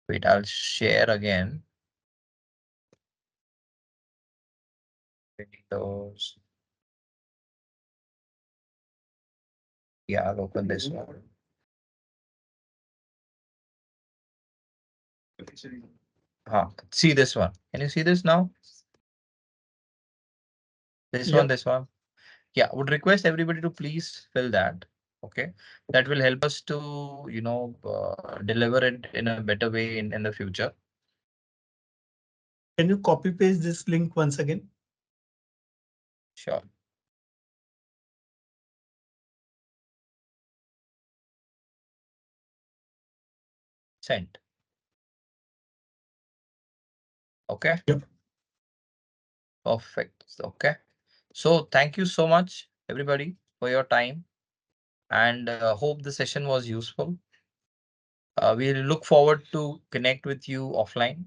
Wait, I'll share again. Windows. Yeah, I'll open this one. See this one. Can you see this now? Yeah. This one. Yeah, would request everybody to please fill that. Okay, that will help us to, deliver it in a better way in the future. Can you copy paste this link once again? Sure. Sent. Okay. Yep. Perfect. Okay. So thank you so much, everybody, for your time, and hope the session was useful. We look forward to connect with you offline.